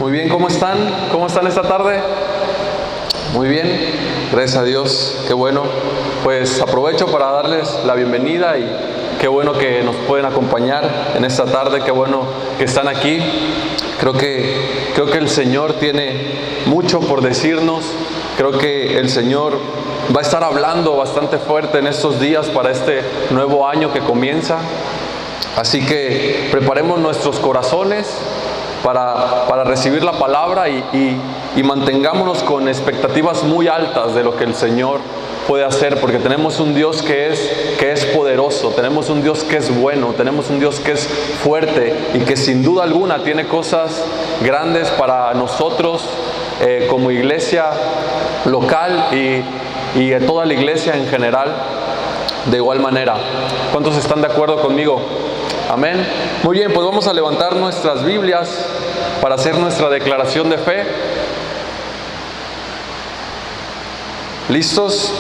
Muy bien, ¿cómo están? ¿Cómo están esta tarde? Muy bien, gracias a Dios, qué bueno. Pues aprovecho para darles la bienvenida y qué bueno que nos pueden acompañar en esta tarde, qué bueno que están aquí. Creo que el Señor tiene mucho por decirnos. Creo que el Señor va a estar hablando bastante fuerte en estos días para este nuevo año que comienza. Así que preparemos nuestros corazones para recibir la palabra y mantengámonos con expectativas muy altas de lo que el Señor puede hacer, porque tenemos un Dios que es poderoso, tenemos un Dios que es bueno, tenemos un Dios que es fuerte y que sin duda alguna tiene cosas grandes para nosotros como iglesia local y de toda la iglesia en general de igual manera. ¿Cuántos están de acuerdo conmigo? Amén. Muy bien, pues vamos a levantar nuestras Biblias para hacer nuestra declaración de fe. ¿Listos?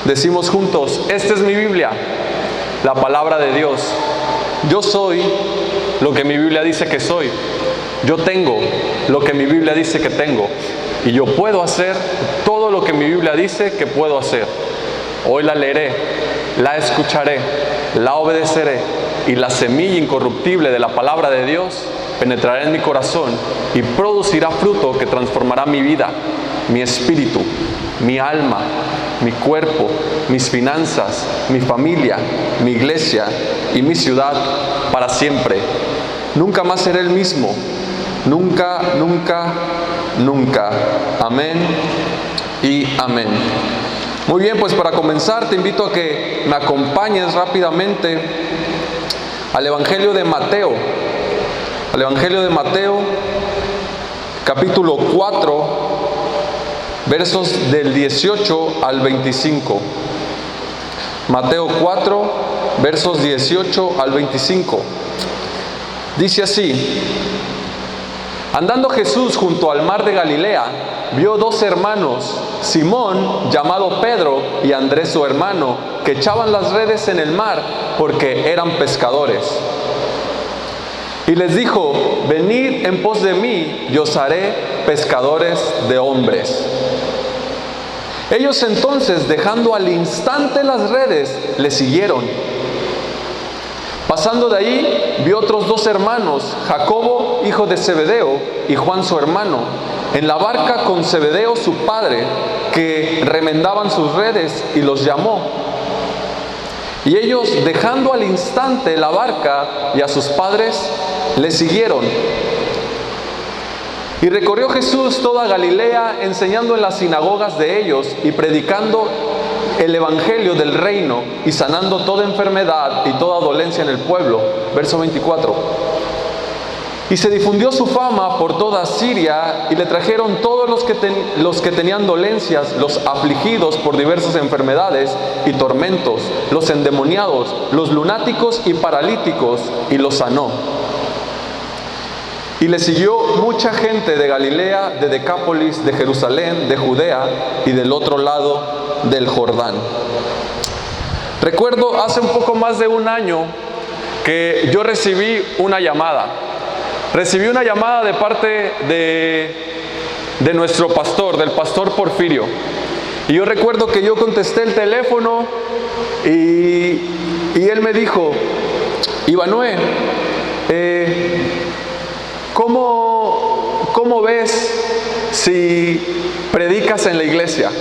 Decimos juntos: esta es mi Biblia, la palabra de Dios. Yo soy lo que mi Biblia dice que soy. Yo tengo lo que mi Biblia dice que tengo. Y yo puedo hacer todo lo que mi Biblia dice que puedo hacer. Hoy la leeré, la escucharé, la obedeceré, y la semilla incorruptible de la palabra de Dios penetrará en mi corazón y producirá fruto que transformará mi vida, mi espíritu, mi alma, mi cuerpo, mis finanzas, mi familia, mi iglesia y mi ciudad para siempre. Nunca más seré el mismo. Nunca, nunca, nunca. Amén y amén. Muy bien, pues para comenzar te invito a que me acompañes rápidamente al Evangelio de Mateo. Al Evangelio de Mateo, capítulo 4, versos del 18 al 25. Mateo 4, versos 18 al 25. Dice así: andando Jesús junto al mar de Galilea, vio dos hermanos, Simón, llamado Pedro, y Andrés su hermano, que echaban las redes en el mar porque eran pescadores. Y les dijo: venid en pos de mí, y os haré pescadores de hombres. Ellos entonces, dejando al instante las redes, le siguieron. Pasando de ahí, vio otros dos hermanos, Jacobo, hijo de Zebedeo, y Juan su hermano, en la barca con Zebedeo su padre, que remendaban sus redes, y los llamó. Y ellos, dejando al instante la barca y a sus padres, le siguieron. Y recorrió Jesús toda Galilea, enseñando en las sinagogas de ellos y predicando el evangelio del reino y sanando toda enfermedad y toda dolencia en el pueblo. Verso 24. Y se difundió su fama por toda Siria, y le trajeron todos los que tenían dolencias, los afligidos por diversas enfermedades y tormentos, los endemoniados, los lunáticos y paralíticos, y los sanó. Y le siguió mucha gente de Galilea, de Decápolis, de Jerusalén, de Judea y del otro lado del Jordán. Recuerdo hace un poco más de un año que yo recibí una llamada. Recibí una llamada de parte de nuestro pastor, del pastor Porfirio. Y yo recuerdo que yo contesté el teléfono y él me dijo: Ivanué, ¿cómo ves si predicas en la iglesia?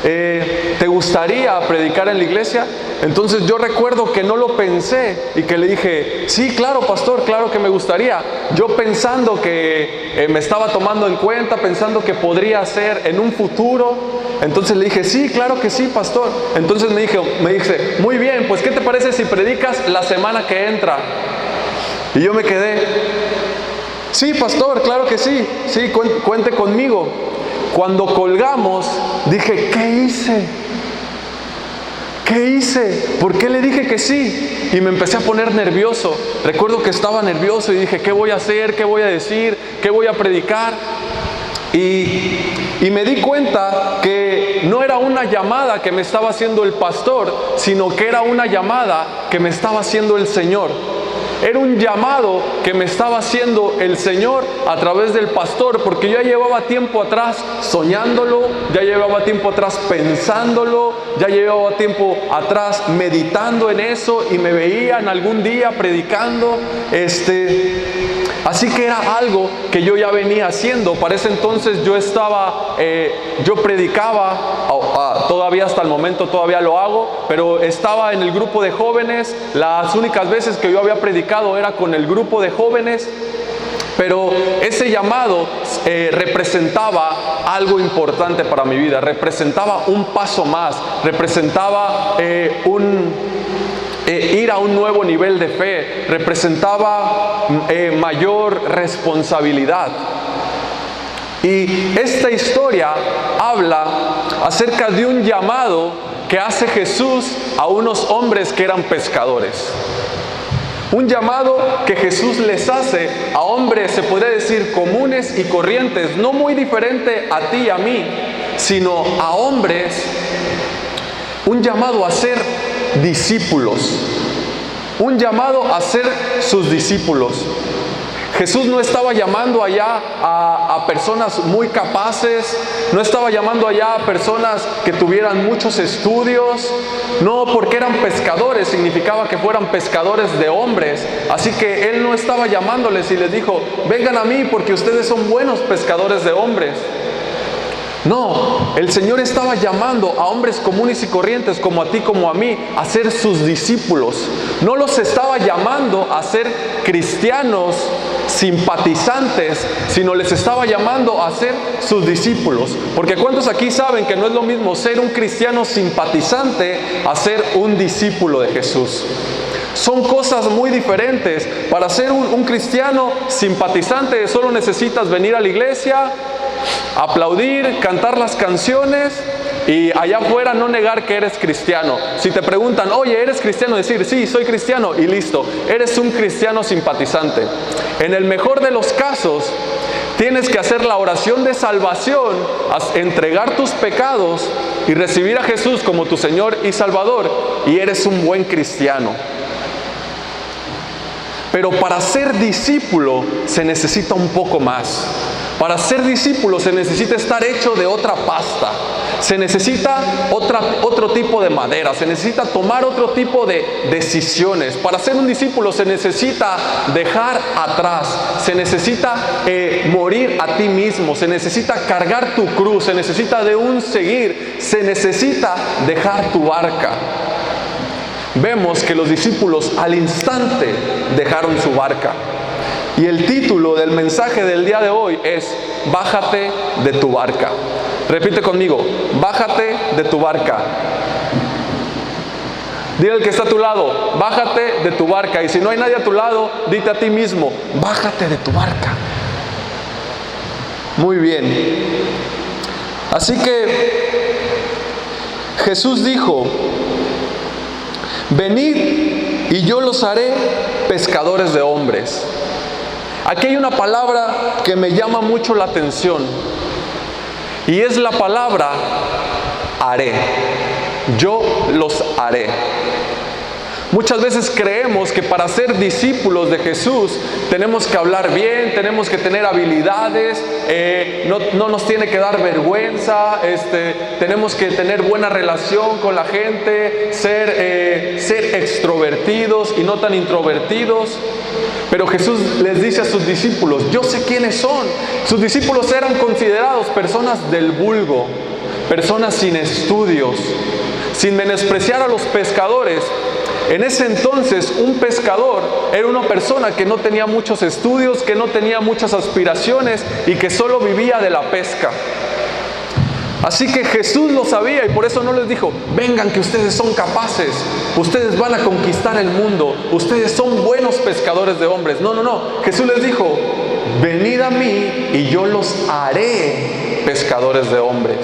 ¿Te gustaría predicar en la iglesia? Entonces yo recuerdo que no lo pensé y que le dije: sí, claro, pastor, claro que me gustaría. Yo pensando que me estaba tomando en cuenta, pensando que podría ser en un futuro. Entonces le dije: sí, claro que sí, pastor. Entonces me dice: muy bien, pues ¿qué te parece si predicas la semana que entra? Y yo me quedé: sí, pastor, claro que sí, cuente conmigo. Cuando colgamos, dije: ¿qué hice? ¿Qué hice? ¿Por qué le dije que sí? Y me empecé a poner nervioso. Recuerdo que estaba nervioso y dije: ¿qué voy a hacer? ¿Qué voy a decir? ¿Qué voy a predicar? Y me di cuenta que no era una llamada que me estaba haciendo el pastor, sino que era una llamada que me estaba haciendo el Señor. era un llamado que me estaba haciendo el Señor a través del pastor, porque yo ya llevaba tiempo atrás soñándolo, ya llevaba tiempo atrás pensándolo, ya llevaba tiempo atrás meditando en eso y me veían algún día predicando. Así que era algo que yo ya venía haciendo. Para ese entonces yo predicaba, todavía hasta el momento todavía lo hago, pero estaba en el grupo de jóvenes. Las únicas veces que yo había predicado era con el grupo de jóvenes. Pero ese llamado representaba algo importante para mi vida, representaba un paso más, representaba ir a un nuevo nivel de fe, representaba mayor responsabilidad. Y esta historia habla acerca de un llamado que hace Jesús a unos hombres que eran pescadores. Un llamado que Jesús les hace a hombres, se podría decir, comunes y corrientes, no muy diferente a ti y a mí, sino a hombres, un llamado a ser discípulos, un llamado a ser sus discípulos. Jesús no estaba llamando allá a personas muy capaces, no estaba llamando allá a personas que tuvieran muchos estudios, no, porque eran pescadores, significaba que fueran pescadores de hombres. Así que Él no estaba llamándoles y les dijo, vengan a mí porque ustedes son buenos pescadores de hombres. No, el Señor estaba llamando a hombres comunes y corrientes como a ti, como a mí, a ser sus discípulos. No los estaba llamando a ser cristianos simpatizantes, sino les estaba llamando a ser sus discípulos. Porque ¿cuántos aquí saben que no es lo mismo ser un cristiano simpatizante a ser un discípulo de Jesús? Son cosas muy diferentes. Para ser un cristiano simpatizante solo necesitas venir a la iglesia, aplaudir, cantar las canciones y allá afuera no negar que eres cristiano. Si te preguntan, oye, ¿eres cristiano? Decir, sí, soy cristiano y listo. Eres un cristiano simpatizante. En el mejor de los casos, tienes que hacer la oración de salvación, entregar tus pecados y recibir a Jesús como tu Señor y Salvador, y eres un buen cristiano. Pero para ser discípulo se necesita un poco más. Para ser discípulo se necesita estar hecho de otra pasta. Se necesita otro tipo de madera. Se necesita tomar otro tipo de decisiones. Para ser un discípulo se necesita dejar atrás. Se necesita morir a ti mismo. Se necesita cargar tu cruz. Se necesita de un seguir. Se necesita dejar tu barca. Vemos que los discípulos al instante dejaron su barca. Y el título del mensaje del día de hoy es Bájate de tu barca. Repite conmigo, bájate de tu barca. Dile al que está a tu lado, bájate de tu barca. Y si no hay nadie a tu lado, dite a ti mismo, bájate de tu barca. Muy bien. Así que Jesús dijo, venid y yo los haré pescadores de hombres. Aquí hay una palabra que me llama mucho la atención y es la palabra haré. Yo los haré. Muchas veces creemos que para ser discípulos de Jesús tenemos que hablar bien, tenemos que tener habilidades, no nos tiene que dar vergüenza, tenemos que tener buena relación con la gente, ser extrovertidos y no tan introvertidos. Pero Jesús les dice a sus discípulos, yo sé quiénes son. Sus discípulos eran considerados personas del vulgo, personas sin estudios, sin menospreciar a los pescadores. En ese entonces un pescador era una persona que no tenía muchos estudios, que no tenía muchas aspiraciones y que solo vivía de la pesca. Así que Jesús lo sabía y por eso no les dijo, vengan que ustedes son capaces, ustedes van a conquistar el mundo, ustedes son buenos pescadores de hombres. No. Jesús les dijo, venid a mí y yo los haré pescadores de hombres.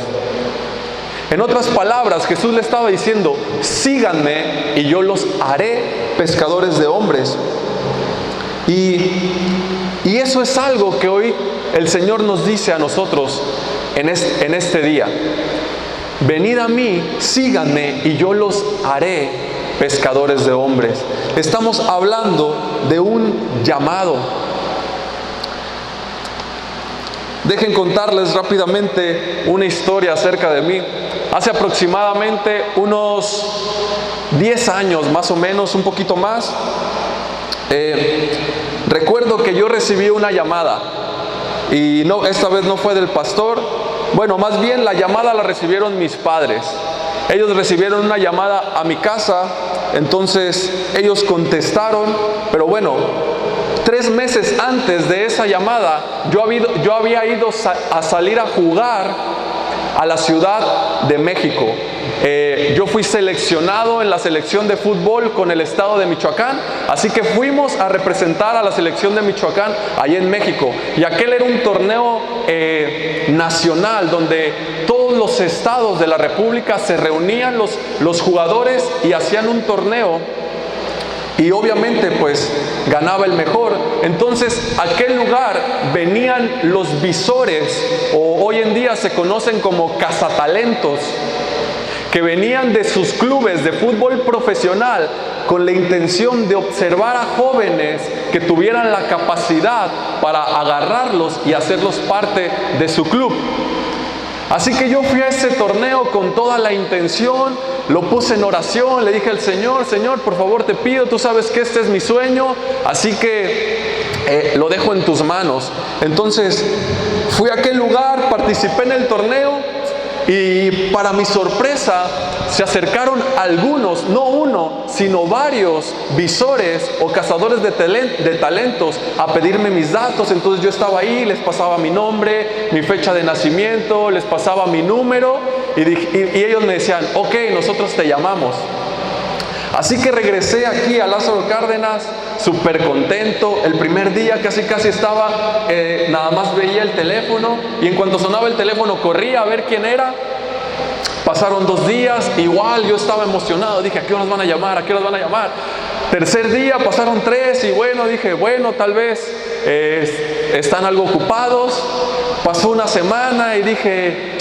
En otras palabras, Jesús le estaba diciendo, síganme y yo los haré pescadores de hombres. Y eso es algo que hoy el Señor nos dice a nosotros en este día. Venid a mí, síganme y yo los haré pescadores de hombres. Estamos hablando de un llamado. Dejen contarles rápidamente una historia acerca de mí. Hace aproximadamente unos 10 años, más o menos, un poquito más, recuerdo que yo recibí una llamada. Y no, esta vez no fue del pastor. Bueno, más bien la llamada la recibieron mis padres. Ellos recibieron una llamada a mi casa, entonces ellos contestaron, pero bueno, 3 meses antes de esa llamada, yo había ido a salir a jugar a la Ciudad de México. Yo fui seleccionado en la selección de fútbol con el estado de Michoacán, así que fuimos a representar a la selección de Michoacán allá en México. Y aquel era un torneo nacional donde todos los estados de la República se reunían los jugadores y hacían un torneo. Y obviamente pues ganaba el mejor. Entonces a aquel lugar venían los visores, o hoy en día se conocen como cazatalentos, que venían de sus clubes de fútbol profesional con la intención de observar a jóvenes que tuvieran la capacidad para agarrarlos y hacerlos parte de su club. Así que yo fui a ese torneo con toda la intención, lo puse en oración, le dije al Señor, Señor, por favor te pido, tú sabes que este es mi sueño, así que lo dejo en tus manos. Entonces fui a aquel lugar, participé en el torneo y para mi sorpresa se acercaron algunos, no uno, sino varios visores o cazadores de talentos a pedirme mis datos. Entonces yo estaba ahí, les pasaba mi nombre, mi fecha de nacimiento, les pasaba mi número y ellos me decían, ok, nosotros te llamamos. Así que regresé aquí a Lázaro Cárdenas, súper contento. El primer día casi estaba, nada más veía el teléfono y en cuanto sonaba el teléfono corría a ver quién era. Pasaron 2 días, igual yo estaba emocionado, dije, ¿a qué horas van a llamar? ¿A qué horas van a llamar? Tercer día, pasaron 3 y bueno, dije, bueno, tal vez están algo ocupados. Pasó una semana y dije,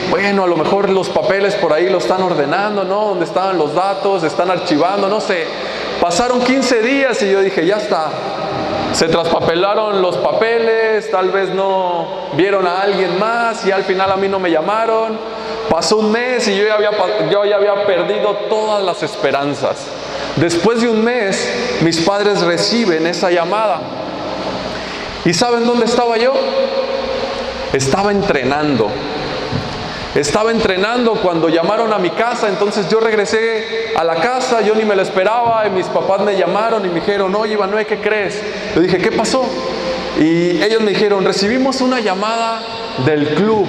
bueno, a lo mejor los papeles por ahí lo están ordenando, ¿no? ¿Dónde estaban los datos? Están archivando, no sé. Pasaron 15 días y yo dije, ya está. Se traspapelaron los papeles, tal vez no vieron a alguien más y al final a mí no me llamaron. Pasó un mes y yo ya había perdido todas las esperanzas. Después de un mes, mis padres reciben esa llamada. ¿Y saben dónde estaba yo? Estaba entrenando. Estaba entrenando cuando llamaron a mi casa, entonces yo regresé a la casa, yo ni me lo esperaba y mis papás me llamaron y me dijeron, oye Ivanoel, ¿qué crees? Le dije, ¿qué pasó? Y ellos me dijeron, recibimos una llamada del club.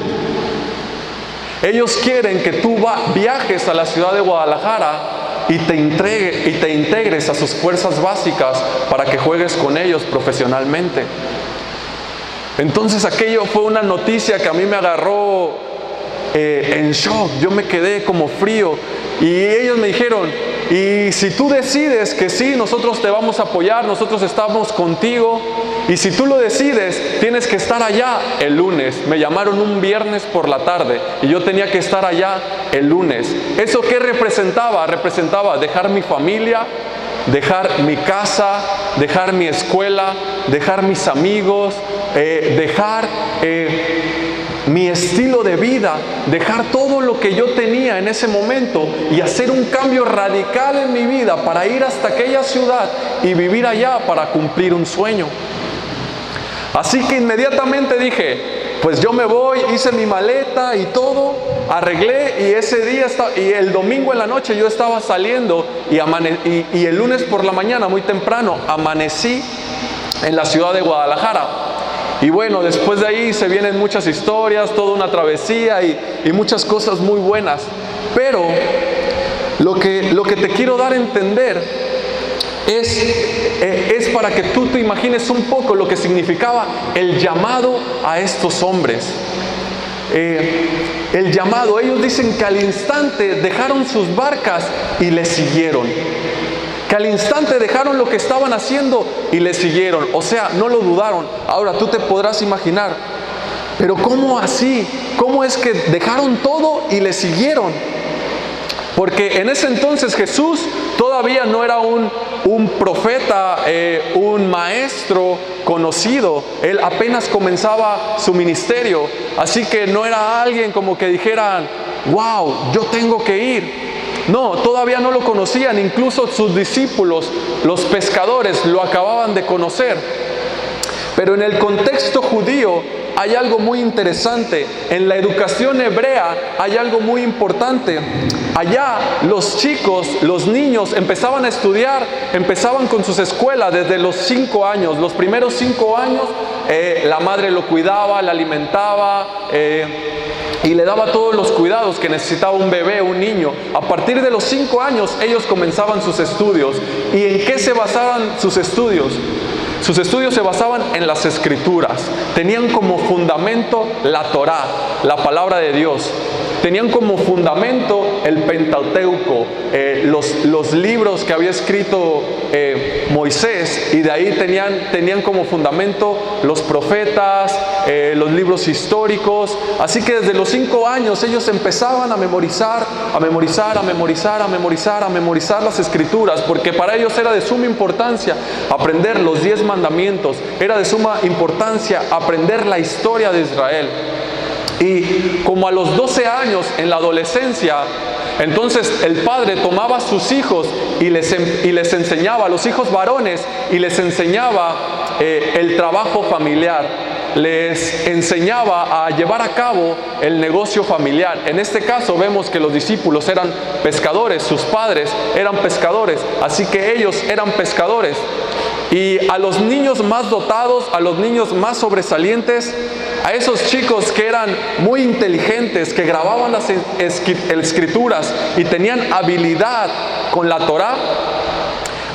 Ellos quieren que tú viajes a la ciudad de Guadalajara y te integres a sus fuerzas básicas para que juegues con ellos profesionalmente. Entonces aquello fue una noticia que a mí me agarró en shock. Yo me quedé como frío y ellos me dijeron, y si tú decides que sí, nosotros te vamos a apoyar, nosotros estamos contigo, y si tú lo decides, tienes que estar allá el lunes. Me llamaron un viernes por la tarde y yo tenía que estar allá el lunes. ¿Eso qué representaba? Representaba dejar mi familia, dejar mi casa, dejar mi escuela, dejar mis amigos, dejar mi estilo de vida, dejar todo lo que yo tenía en ese momento y hacer un cambio radical en mi vida para ir hasta aquella ciudad y vivir allá para cumplir un sueño. Así que inmediatamente dije, pues yo me voy, hice mi maleta y todo, arreglé y ese día y el domingo en la noche yo estaba saliendo y el lunes por la mañana muy temprano amanecí en la ciudad de Guadalajara. Y bueno, después de ahí se vienen muchas historias, toda una travesía y muchas cosas muy buenas. Pero lo que te quiero dar a entender es para que tú te imagines un poco lo que significaba el llamado a estos hombres. El llamado, ellos dicen que al instante dejaron sus barcas y le siguieron. Que al instante dejaron lo que estaban haciendo y le siguieron. O sea, no lo dudaron. Ahora tú te podrás imaginar, pero ¿cómo así? ¿Cómo es que dejaron todo y le siguieron? Porque en ese entonces Jesús todavía no era un profeta, un maestro conocido. Él apenas comenzaba su ministerio. Así que no era alguien como que dijeran, wow, yo tengo que ir. No, todavía no lo conocían. Incluso sus discípulos, los pescadores, lo acababan de conocer. Pero en el contexto judío hay algo muy interesante. En la educación hebrea hay algo muy importante. Allá los chicos, los niños empezaban a estudiar, empezaban con sus escuelas desde los 5 años. Los primeros 5 años la madre lo cuidaba, le alimentaba, y le daba todos los cuidados que necesitaba un bebé, un niño. A partir de los 5 años ellos comenzaban sus estudios. ¿Y en qué se basaban sus estudios? Sus estudios se basaban en las Escrituras. Tenían como fundamento la Torá, la palabra de Dios. Tenían como fundamento el Pentateuco, los libros que había escrito Moisés, y de ahí tenían como fundamento los profetas, los libros históricos. Así que desde los 5 años ellos empezaban a memorizar las Escrituras, porque para ellos era de suma importancia aprender los 10 mandamientos, era de suma importancia aprender la historia de Israel. Y como a los 12 años, en la adolescencia, entonces el padre tomaba a sus hijos y les enseñaba, a los hijos varones, y les enseñaba el trabajo familiar. Les enseñaba a llevar a cabo el negocio familiar. En este caso vemos que los discípulos eran pescadores, sus padres eran pescadores, así que ellos eran pescadores. Y a los niños más dotados, a los niños más sobresalientes, a esos chicos que eran muy inteligentes, que grababan las escrituras y tenían habilidad con la Torá,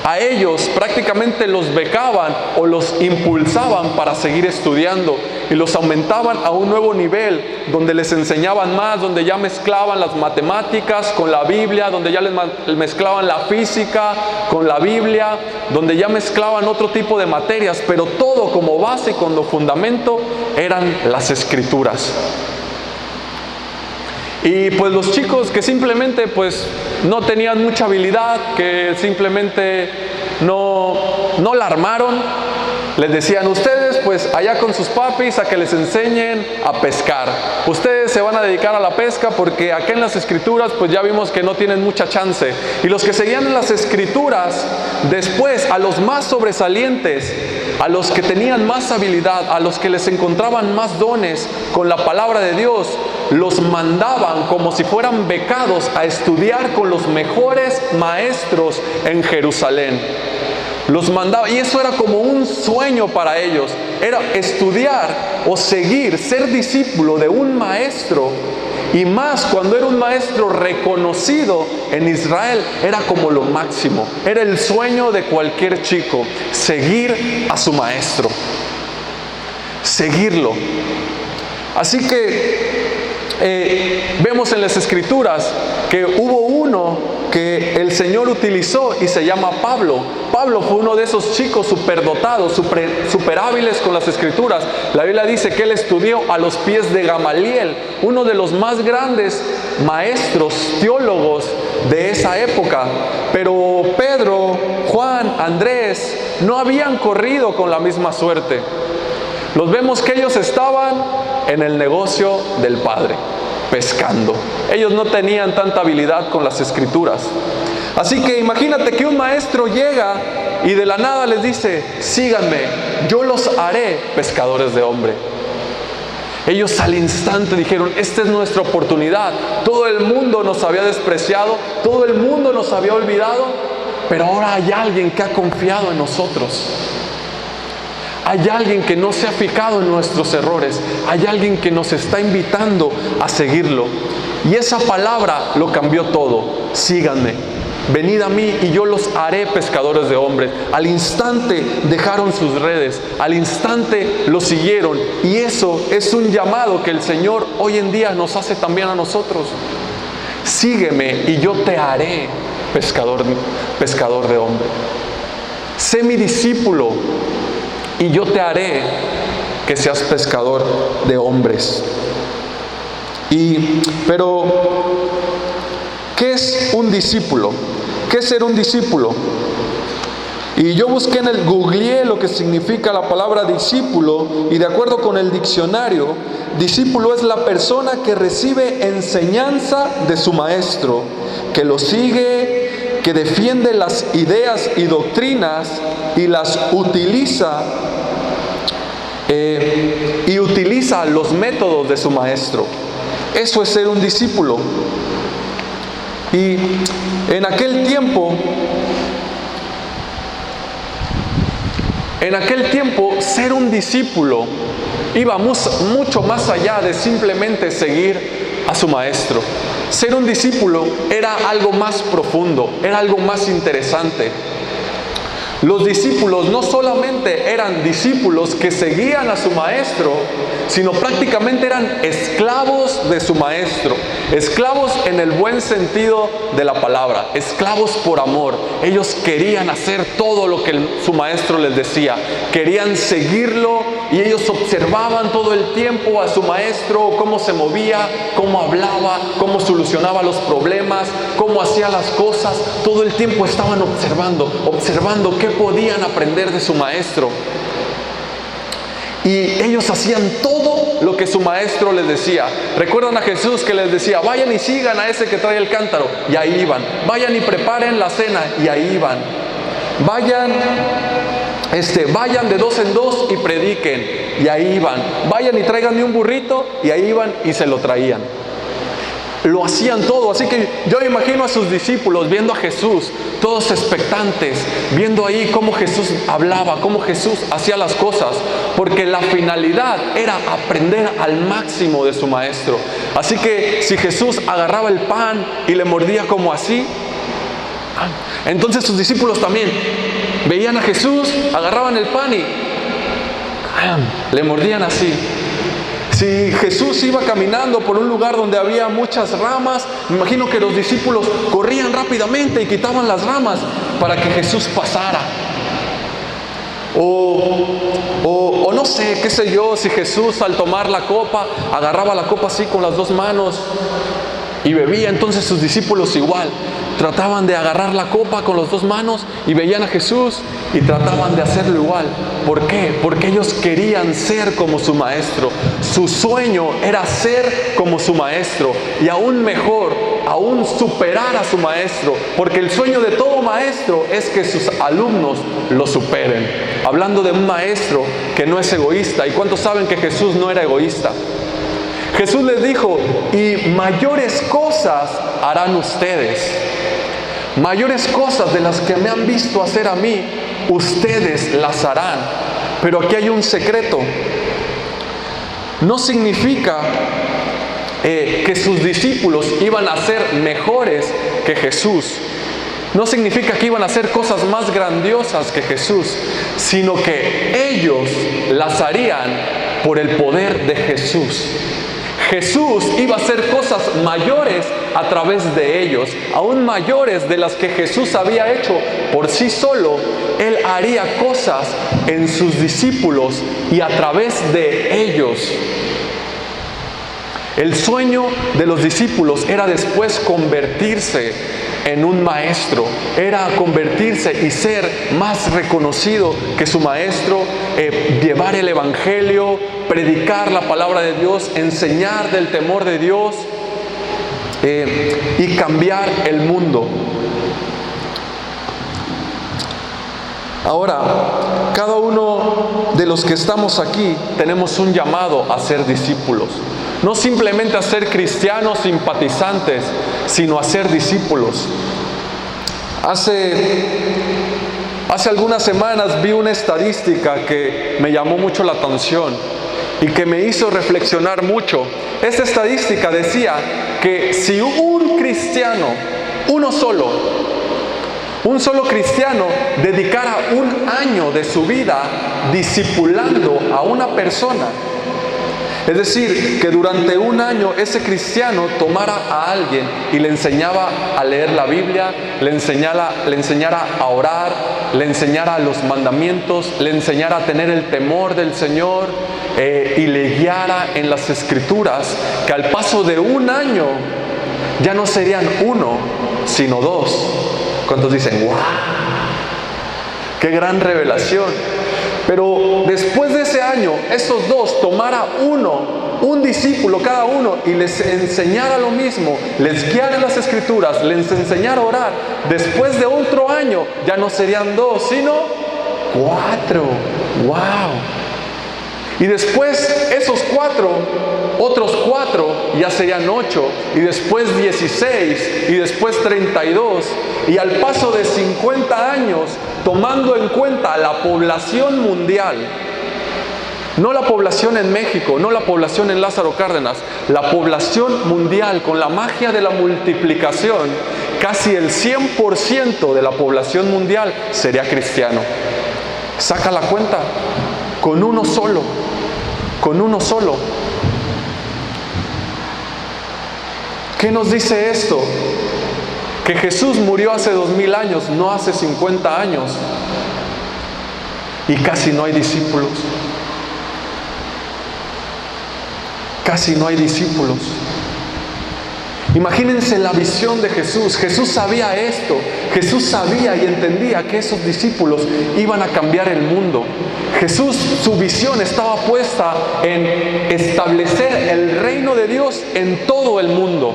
a ellos prácticamente los becaban o los impulsaban para seguir estudiando, y los aumentaban a un nuevo nivel donde les enseñaban más, donde ya mezclaban las matemáticas con la Biblia, donde ya les mezclaban la física con la Biblia, donde ya mezclaban otro tipo de materias, pero todo como base y como fundamento eran las Escrituras. Y pues los chicos que simplemente pues no tenían mucha habilidad, que simplemente no la armaron, les decían: ustedes pues allá con sus papis a que les enseñen a pescar. Ustedes se van a dedicar a la pesca porque acá en las Escrituras pues ya vimos que no tienen mucha chance. Y los que seguían en las Escrituras, después a los más sobresalientes, a los que tenían más habilidad, a los que les encontraban más dones con la palabra de Dios, los mandaban como si fueran becados a estudiar con los mejores maestros en Jerusalén. Los mandaba, y eso era como un sueño para ellos. Era estudiar o seguir, ser discípulo de un maestro. Y más cuando era un maestro reconocido en Israel, era como lo máximo. Era el sueño de cualquier chico, seguir a su maestro, seguirlo. Así que vemos en las Escrituras que hubo uno que el Señor utilizó y se llama Pablo. Pablo fue uno de esos chicos superdotados, super hábiles con las Escrituras. La Biblia dice que él estudió a los pies de Gamaliel, uno de los más grandes maestros, teólogos de esa época. Pero Pedro, Juan, Andrés no habían corrido con la misma suerte. Los vemos que ellos estaban en el negocio del Padre, pescando. Ellos no tenían tanta habilidad con las Escrituras. Así que imagínate que un maestro llega y de la nada les dice: síganme, yo los haré pescadores de hombre. Ellos al instante dijeron: esta es nuestra oportunidad. Todo el mundo nos había despreciado, todo el mundo nos había olvidado, pero ahora hay alguien que ha confiado en nosotros. Hay alguien que no se ha fijado en nuestros errores. Hay alguien que nos está invitando a seguirlo. Y esa palabra lo cambió todo. Síganme, venid a mí y yo los haré pescadores de hombres. Al instante dejaron sus redes, al instante lo siguieron. Y eso es un llamado que el Señor hoy en día nos hace también a nosotros. Sígueme y yo te haré pescador de hombres. Sé mi discípulo y yo te haré que seas pescador de hombres. Pero, ¿qué es un discípulo? ¿Qué es ser un discípulo? Y yo busqué googleé lo que significa la palabra discípulo, y de acuerdo con el diccionario, discípulo es la persona que recibe enseñanza de su maestro, que lo sigue, que defiende las ideas y doctrinas y las utiliza, y utiliza los métodos de su maestro. Eso es ser un discípulo. Y en aquel tiempo, ser un discípulo iba mucho más allá de simplemente seguir a su maestro. Ser un discípulo era algo más profundo, era algo más interesante. Los discípulos no solamente eran discípulos que seguían a su maestro, sino prácticamente eran esclavos de su maestro. Esclavos en el buen sentido de la palabra, esclavos por amor. Ellos querían hacer todo lo que su maestro les decía, querían seguirlo, y ellos observaban todo el tiempo a su maestro, cómo se movía, cómo hablaba, cómo solucionaba los problemas, cómo hacía las cosas. Todo el tiempo estaban observando qué podían aprender de su maestro. Y ellos hacían todo lo que su maestro les decía. ¿Recuerdan a Jesús que les decía: vayan y sigan a ese que trae el cántaro? Y ahí iban. Vayan y preparen la cena. Y ahí iban. Vayan de 2 en 2 y prediquen. Y ahí iban. Vayan y tráiganme un burrito. Y ahí iban y se lo traían. Lo hacían todo. Así que yo imagino a sus discípulos viendo a Jesús, todos expectantes, viendo ahí cómo Jesús hablaba, cómo Jesús hacía las cosas, porque la finalidad era aprender al máximo de su maestro. Así que si Jesús agarraba el pan y le mordía como así, entonces sus discípulos también veían a Jesús, agarraban el pan y le mordían así. Si Jesús iba caminando por un lugar donde había muchas ramas, me imagino que los discípulos corrían rápidamente y quitaban las ramas para que Jesús pasara. O no sé, qué sé yo, si Jesús al tomar la copa, agarraba la copa así con las 2 manos y bebía, entonces sus discípulos igual trataban de agarrar la copa con las 2 manos y veían a Jesús y trataban de hacerlo igual. ¿Por qué? Porque ellos querían ser como su maestro. Su sueño era ser como su maestro, y aún mejor, aún superar a su maestro, porque el sueño de todo maestro es que sus alumnos lo superen. Hablando de un maestro que no es egoísta. ¿Y cuántos saben que Jesús no era egoísta? Jesús les dijo: y mayores cosas harán ustedes. Mayores cosas de las que me han visto hacer a mí, ustedes las harán. Pero aquí hay un secreto. No significa que sus discípulos iban a ser mejores que Jesús. No significa que iban a hacer cosas más grandiosas que Jesús, sino que ellos las harían por el poder de Jesús. Jesús iba a hacer cosas mayores a través de ellos, aún mayores de las que Jesús había hecho por sí solo. Él haría cosas en sus discípulos y a través de ellos. El sueño de los discípulos era después convertirse en un maestro, era convertirse y ser más reconocido que su maestro, llevar el evangelio, predicar la palabra de Dios, enseñar del temor de Dios y cambiar el mundo. Ahora, cada uno de los que estamos aquí tenemos un llamado a ser discípulos. No simplemente a ser cristianos simpatizantes, sino a ser discípulos. Hace algunas semanas vi una estadística que me llamó mucho la atención y que me hizo reflexionar mucho. Esta estadística decía que si un cristiano, un solo cristiano dedicara 1 año de su vida discipulando a una persona, es decir, que durante 1 año ese cristiano tomara a alguien y le enseñaba a leer la Biblia, le enseñara a orar, le enseñara los mandamientos, le enseñara a tener el temor del Señor y le guiara en las Escrituras, que al paso de 1 año ya no serían 1, sino 2. ¿Cuántos dicen, wow? ¡Qué gran revelación! Pero después de ese año, esos dos, tomara un discípulo cada uno y les enseñara lo mismo, les guiara las escrituras, les enseñara a orar. Después de otro año, ya no serían 2, sino 4. ¡Wow! Y después esos 4, otros 4, ya serían 8, y después 16, y después 32, y al paso de 50 años, tomando en cuenta la población mundial, no la población en México, no la población en Lázaro Cárdenas, la población mundial, con la magia de la multiplicación, casi el 100% de la población mundial sería cristiano. Saca la cuenta, con uno solo. ¿Qué nos dice esto? Que Jesús murió hace 2000 años, no hace 50 años. Y casi no hay discípulos. Casi no hay discípulos. Imagínense la visión de Jesús. Jesús sabía esto. Jesús sabía y entendía que esos discípulos iban a cambiar el mundo. Jesús, su visión estaba puesta en establecer el reino de Dios en todo el mundo.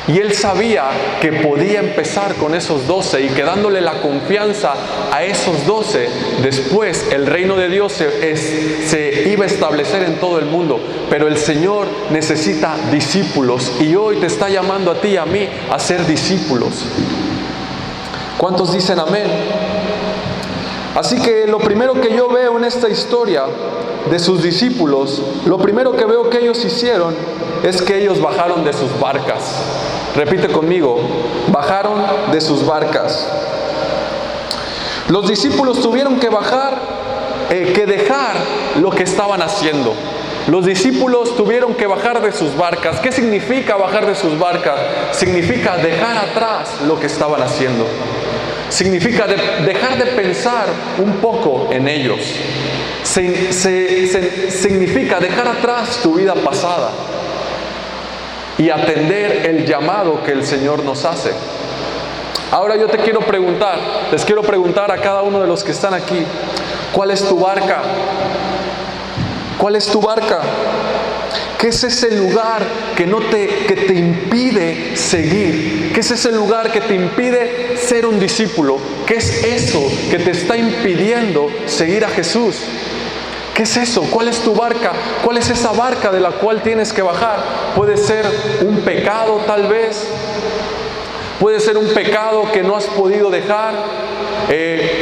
Y Él sabía que podía empezar con esos 12 y que dándole la confianza a esos 12, después el reino de Dios se iba a establecer en todo el mundo. Pero el Señor necesita discípulos y hoy te está llamando a ti y a mí a ser discípulos. ¿Cuántos dicen amén? Así que lo primero que yo veo en esta historia de sus discípulos, lo primero que veo que ellos hicieron es que ellos bajaron de sus barcas. Repite conmigo, bajaron de sus barcas. Los discípulos tuvieron que dejar lo que estaban haciendo. Los discípulos tuvieron que bajar de sus barcas. ¿Qué significa bajar de sus barcas? Significa dejar atrás lo que estaban haciendo. Significa dejar de pensar un poco en ellos. Significa dejar atrás tu vida pasada y atender el llamado que el Señor nos hace. Ahora yo les quiero preguntar a cada uno de los que están aquí, ¿cuál es tu barca? ¿Cuál es tu barca? ¿Qué es ese lugar que te impide seguir? ¿Qué es ese lugar que te impide ser un discípulo? ¿Qué es eso que te está impidiendo seguir a Jesús? ¿Qué es eso? ¿Cuál es tu barca? ¿Cuál es esa barca de la cual tienes que bajar? Puede ser un pecado tal vez. Puede ser un pecado que no has podido dejar.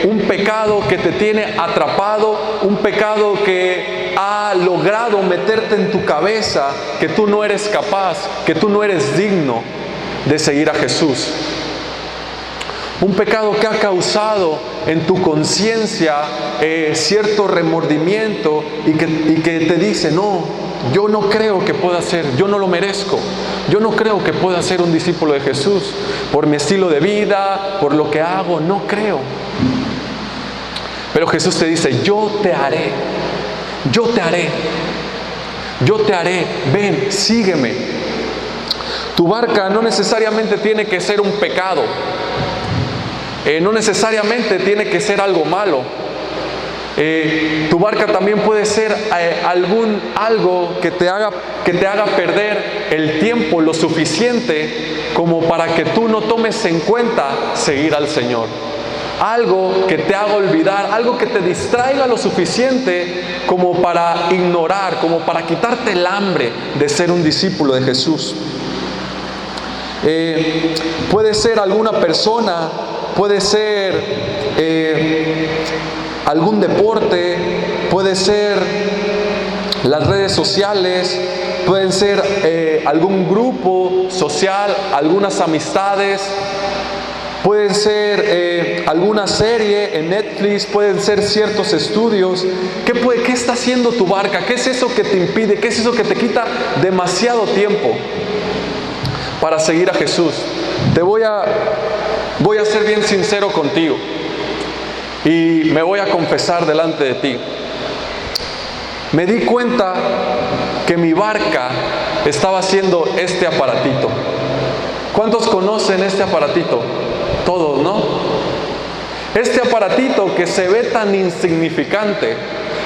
Un pecado que te tiene atrapado. Un pecado que ha logrado meterte en tu cabeza que tú no eres capaz, que tú no eres digno de seguir a Jesús. Un pecado que ha causado en tu conciencia cierto remordimiento y que te dice, no, yo no creo que pueda ser, yo no lo merezco. Yo no creo que pueda ser un discípulo de Jesús por mi estilo de vida, por lo que hago, no creo. Pero Jesús te dice, yo te haré, ven, sígueme. Tu barca no necesariamente tiene que ser un pecado. No necesariamente tiene que ser algo malo. Tu barca también puede ser algo que te haga perder el tiempo lo suficiente como para que tú no tomes en cuenta seguir al Señor. Algo que te haga olvidar, algo que te distraiga lo suficiente como para ignorar, como para quitarte el hambre de ser un discípulo de Jesús. Puede ser alguna persona, puede ser algún deporte, puede ser las redes sociales, pueden ser algún grupo social, algunas amistades, pueden ser alguna serie en Netflix, pueden ser ciertos estudios. ¿Qué está haciendo tu barca? ¿Qué es eso que te impide? ¿Qué es eso que te quita demasiado tiempo para seguir a Jesús? Voy a ser bien sincero contigo y me voy a confesar delante de ti. Me di cuenta que mi barca estaba haciendo este aparatito. ¿Cuántos conocen este aparatito? Todos, ¿no? Este aparatito que se ve tan insignificante,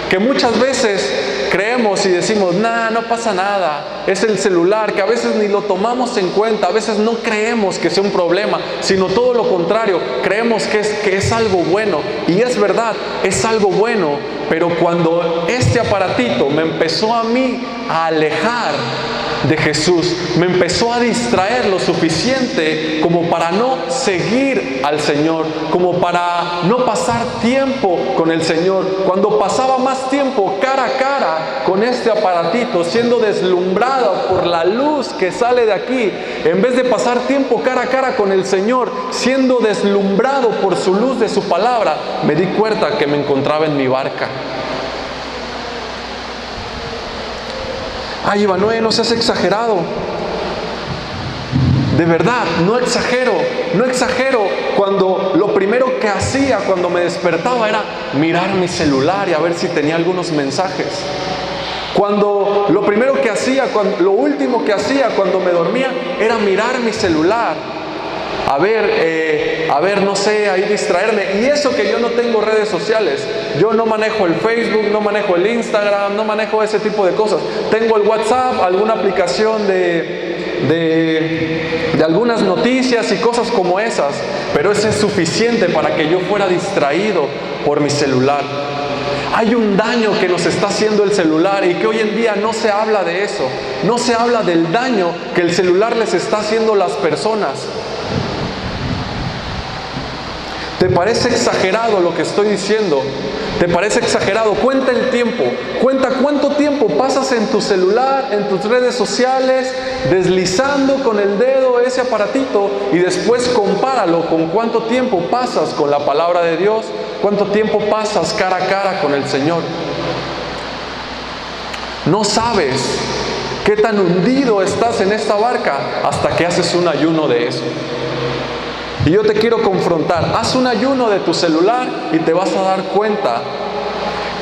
que muchas veces creemos y decimos, no pasa nada, es el celular, que a veces ni lo tomamos en cuenta, a veces no creemos que sea un problema, sino todo lo contrario, creemos que es algo bueno, y es verdad, es algo bueno, pero cuando este aparatito me empezó a mí a alejar de Jesús, me empezó a distraer lo suficiente como para no seguir al Señor, como para no pasar tiempo con el Señor. Cuando pasaba más tiempo cara a cara con este aparatito, siendo deslumbrado por la luz que sale de aquí, en vez de pasar tiempo cara a cara con el Señor, siendo deslumbrado por su luz de su palabra, me di cuenta que me encontraba en mi barca. Ay, Emanuel, no seas exagerado. De verdad, no exagero cuando lo primero que hacía cuando me despertaba era mirar mi celular y a ver si tenía algunos mensajes. Cuando lo primero que hacía, lo último que hacía cuando me dormía era mirar mi celular. A ver, no sé, ahí distraerme. Y eso que yo no tengo redes sociales. Yo no manejo el Facebook, no manejo el Instagram, no manejo ese tipo de cosas. Tengo el WhatsApp, alguna aplicación de algunas noticias y cosas como esas. Pero eso es suficiente para que yo fuera distraído por mi celular. Hay un daño que nos está haciendo el celular y que hoy en día no se habla de eso. No se habla del daño que el celular les está haciendo a las personas. ¿Te parece exagerado lo que estoy diciendo? ¿Te parece exagerado? Cuenta el tiempo. Cuenta cuánto tiempo pasas en tu celular, en tus redes sociales, deslizando con el dedo ese aparatito y después compáralo con cuánto tiempo pasas con la palabra de Dios, cuánto tiempo pasas cara a cara con el Señor. No sabes qué tan hundido estás en esta barca hasta que haces un ayuno de eso. Y yo te quiero confrontar, haz un ayuno de tu celular y te vas a dar cuenta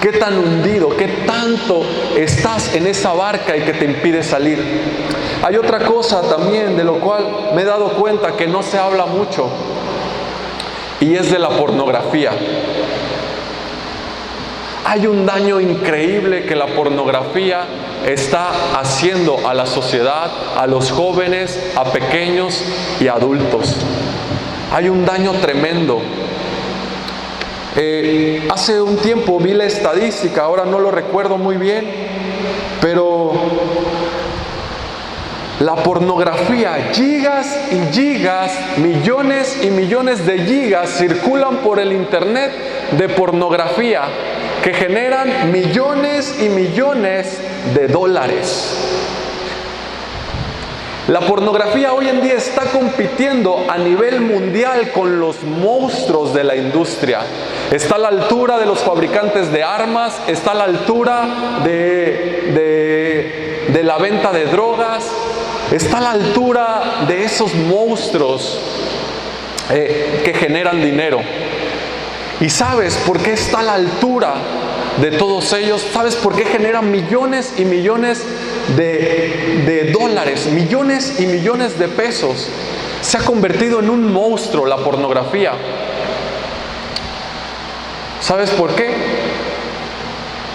qué tan hundido, qué tanto estás en esa barca y que te impide salir. Hay otra cosa también de lo cual me he dado cuenta que no se habla mucho y es de la pornografía. Hay un daño increíble que la pornografía está haciendo a la sociedad, a los jóvenes, a pequeños y adultos. Hay un daño tremendo. Hace un tiempo vi la estadística, ahora no lo recuerdo muy bien, pero la pornografía, gigas y gigas, millones y millones de gigas circulan por el internet de pornografía que generan millones y millones de dólares. La pornografía hoy en día está compitiendo a nivel mundial con los monstruos de la industria. Está a la altura de los fabricantes de armas, está a la altura de la venta de drogas, está a la altura de esos monstruos que generan dinero. ¿Y sabes por qué está a la altura de todos ellos? ¿Sabes por qué generan millones y millones de dólares, millones y millones de pesos? Se ha convertido en un monstruo la pornografía. ¿Sabes por qué?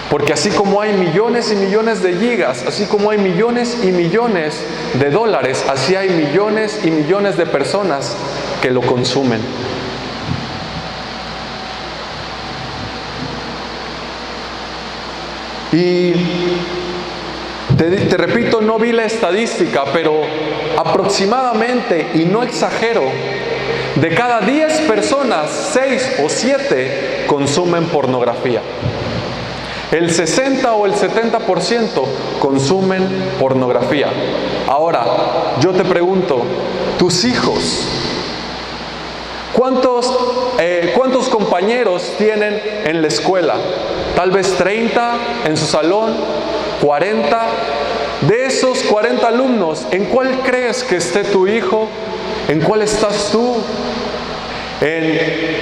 Porque así como hay millones y millones de gigas, así como hay millones y millones de dólares, así hay millones y millones de personas que lo consumen. Y te repito, no vi la estadística, pero aproximadamente, y no exagero, de cada 10 personas, 6 o 7 consumen pornografía. El 60 o el 70% consumen pornografía. Ahora, yo te pregunto, tus hijos, ¿cuántos compañeros tienen en la escuela? Tal vez 30 en su salón, 40. De esos 40 alumnos, ¿en cuál crees que esté tu hijo? ¿En cuál estás tú? ¿En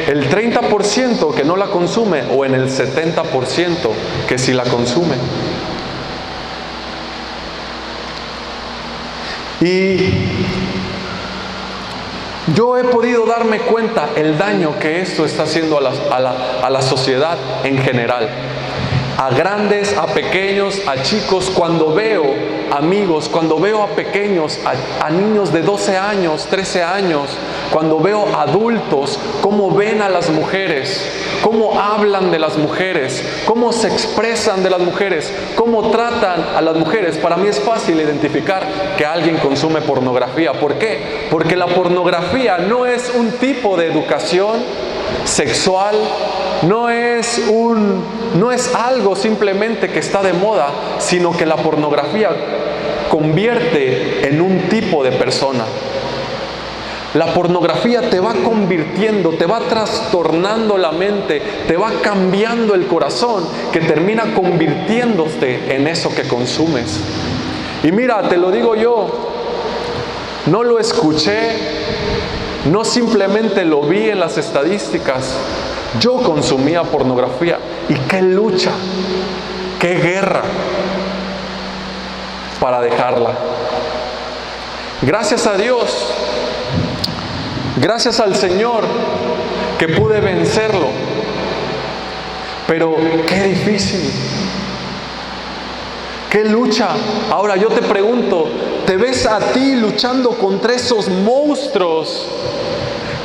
el 30% que no la consume o en el 70% que sí la consume? Y Yo he podido darme cuenta el daño que esto está haciendo a la sociedad en general. A grandes, a pequeños, a chicos, cuando veo amigos, cuando veo a pequeños, a niños de 12 años, 13 años, cuando veo adultos, cómo ven a las mujeres, cómo hablan de las mujeres, cómo se expresan de las mujeres, cómo tratan a las mujeres, para mí es fácil identificar que alguien consume pornografía. ¿Por qué? Porque la pornografía no es un tipo de educación sexual, no es algo simplemente que está de moda, sino que la pornografía convierte en un tipo de persona. La pornografía te va convirtiendo, te va trastornando la mente, te va cambiando el corazón, que termina convirtiéndote en eso que consumes. Y mira, te lo digo yo, no lo escuché, no simplemente lo vi en las estadísticas. Yo consumía pornografía. Y qué lucha, qué guerra para dejarla. Gracias a Dios, gracias al Señor que pude vencerlo. Pero qué difícil, qué lucha. Ahora yo te pregunto, ¿te ves a ti luchando contra esos monstruos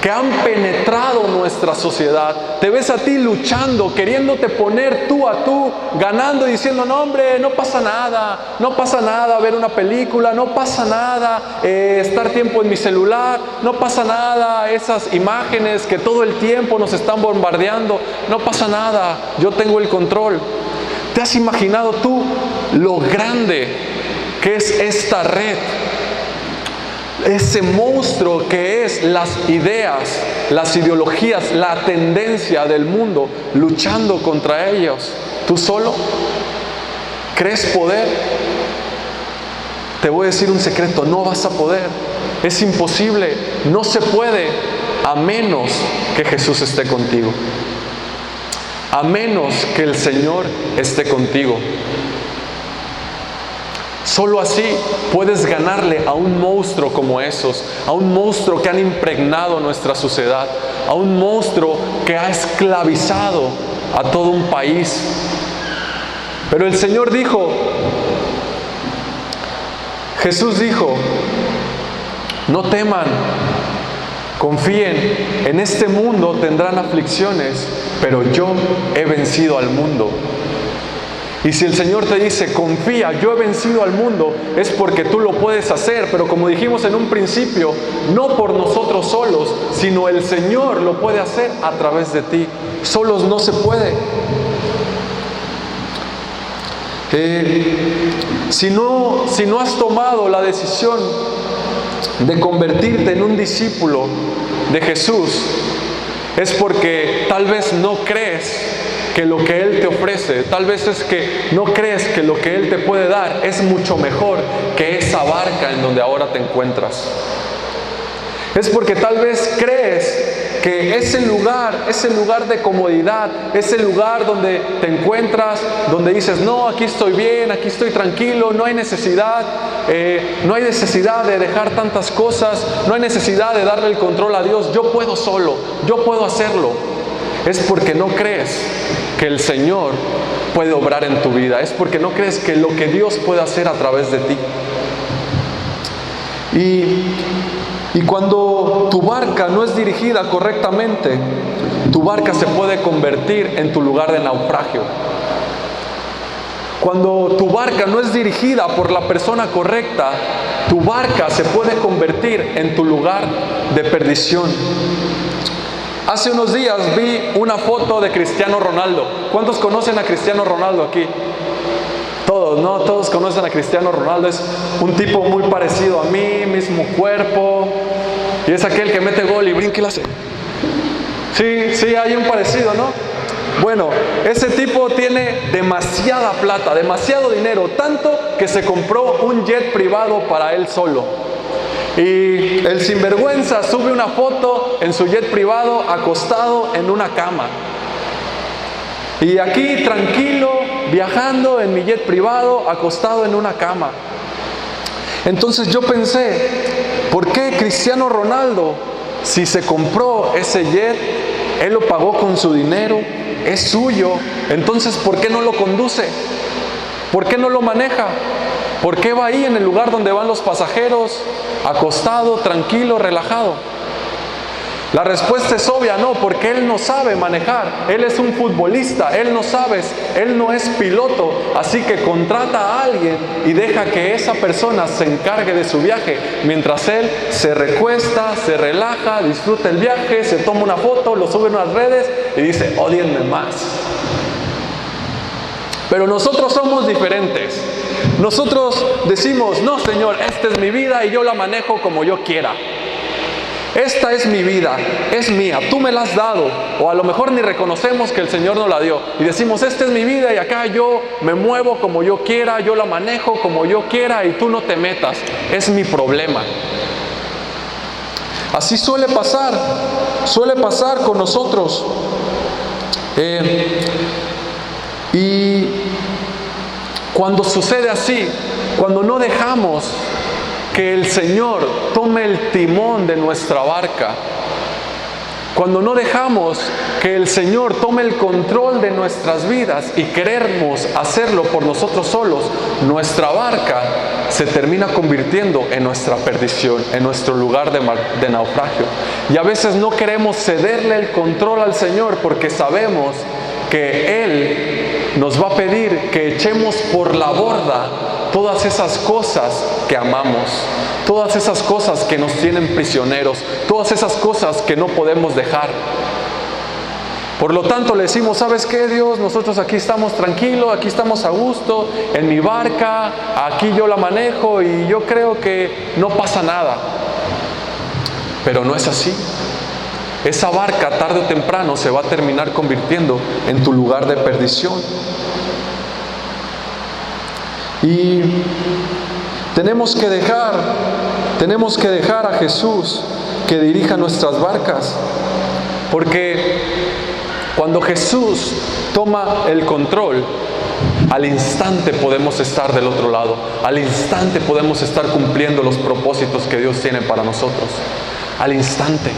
que han penetrado nuestra sociedad? ¿Te ves a ti luchando, queriéndote poner tú a tú, ganando y diciendo, no hombre, no pasa nada ver una película, no pasa nada estar tiempo en mi celular, no pasa nada esas imágenes que todo el tiempo nos están bombardeando, no pasa nada, yo tengo el control? ¿Te has imaginado tú lo grande que es esta red? Ese monstruo que es las ideas, las ideologías, la tendencia del mundo, luchando contra ellos. ¿Tú solo crees poder? Te voy a decir un secreto, no vas a poder. Es imposible, no se puede, a menos que Jesús esté contigo. A menos que el Señor esté contigo. Solo así puedes ganarle a un monstruo como esos, a un monstruo que han impregnado nuestra sociedad, a un monstruo que ha esclavizado a todo un país. Pero el Señor dijo, Jesús dijo, no teman, confíen, en este mundo tendrán aflicciones, pero yo he vencido al mundo. Y si el Señor te dice, confía, yo he vencido al mundo, es porque tú lo puedes hacer. Pero como dijimos en un principio, no por nosotros solos, sino el Señor lo puede hacer a través de ti. Solos no se puede. Si no has tomado la decisión de convertirte en un discípulo de Jesús, es porque tal vez no crees que lo que Él te ofrece, tal vez es que no crees que lo que Él te puede dar es mucho mejor que esa barca en donde ahora te encuentras. Es porque tal vez crees que ese lugar de comodidad, ese lugar donde te encuentras, donde dices, no, aquí estoy bien, aquí estoy tranquilo, no hay necesidad de dejar tantas cosas, no hay necesidad de darle el control a Dios, yo puedo solo, yo puedo hacerlo. Es porque no crees que el Señor puede obrar en tu vida. Es porque no crees que lo que Dios puede hacer a través de ti. Y cuando tu barca no es dirigida correctamente, tu barca se puede convertir en tu lugar de naufragio. Cuando tu barca no es dirigida por la persona correcta, tu barca se puede convertir en tu lugar de perdición. Hace unos días vi una foto de Cristiano Ronaldo. ¿Cuántos conocen a Cristiano Ronaldo aquí? Todos, ¿no? Todos conocen a Cristiano Ronaldo. Es un tipo muy parecido a mí, mismo cuerpo. Y es aquel que mete gol y brinca y la hace. Sí, hay un parecido, ¿no? Bueno, ese tipo tiene demasiada plata, demasiado dinero. Tanto que se compró un jet privado para él solo. Y el sinvergüenza sube una foto en su jet privado acostado en una cama. Y aquí tranquilo, viajando en mi jet privado, acostado en una cama. Entonces yo pensé, ¿por qué Cristiano Ronaldo Si se compró ese jet, Él lo pagó con su dinero, es suyo. Entonces, ¿por qué no lo conduce? ¿Por qué no lo maneja? ¿Por qué va ahí en el lugar donde van los pasajeros, acostado, tranquilo, relajado? La respuesta es obvia, no, porque Él no sabe manejar. Él es un futbolista, Él no sabe, Él no es piloto. Así que contrata a alguien y deja que esa persona se encargue de su viaje, mientras Él se recuesta, se relaja, disfruta el viaje, se toma una foto, lo sube en las redes y dice, ódienme más. Pero nosotros somos diferentes. Nosotros decimos, no, Señor, esta es mi vida y yo la manejo como yo quiera. Esta es mi vida, es mía, tú me la has dado. O a lo mejor ni reconocemos que el Señor nos la dio. Y decimos, esta es mi vida y acá yo me muevo como yo quiera, yo la manejo como yo quiera y tú no te metas. Es mi problema. Así suele pasar con nosotros. Y cuando sucede así, cuando no dejamos que el Señor tome el timón de nuestra barca, cuando no dejamos que el Señor tome el control de nuestras vidas y queremos hacerlo por nosotros solos, nuestra barca se termina convirtiendo en nuestra perdición, en nuestro lugar de naufragio. Y a veces no queremos cederle el control al Señor porque sabemos que Él nos va a pedir que echemos por la borda todas esas cosas que amamos, todas esas cosas que nos tienen prisioneros, todas esas cosas que no podemos dejar. Por lo tanto le decimos, ¿sabes qué, Dios? Nosotros aquí estamos tranquilos, aquí estamos a gusto, en mi barca, aquí yo la manejo y yo creo que no pasa nada. Pero no es así. Esa barca tarde o temprano se va a terminar convirtiendo en tu lugar de perdición. Y tenemos que dejar a Jesús que dirija nuestras barcas, porque cuando Jesús toma el control, al instante podemos estar del otro lado, al instante podemos estar cumpliendo los propósitos que Dios tiene para nosotros, al instante.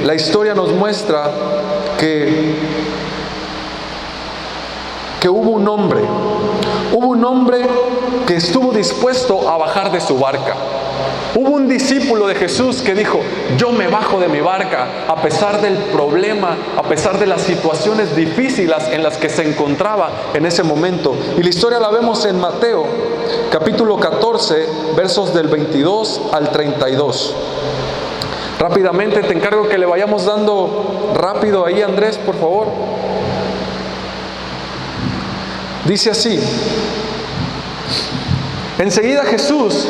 La historia nos muestra que hubo un hombre que estuvo dispuesto a bajar de su barca. Hubo un discípulo de Jesús que dijo, yo me bajo de mi barca a pesar del problema, a pesar de las situaciones difíciles en las que se encontraba en ese momento. Y la historia la vemos en Mateo, capítulo 14, versos del 22 al 32. Rápidamente te encargo que le vayamos dando rápido ahí, Andrés, por favor. Dice así: enseguida Jesús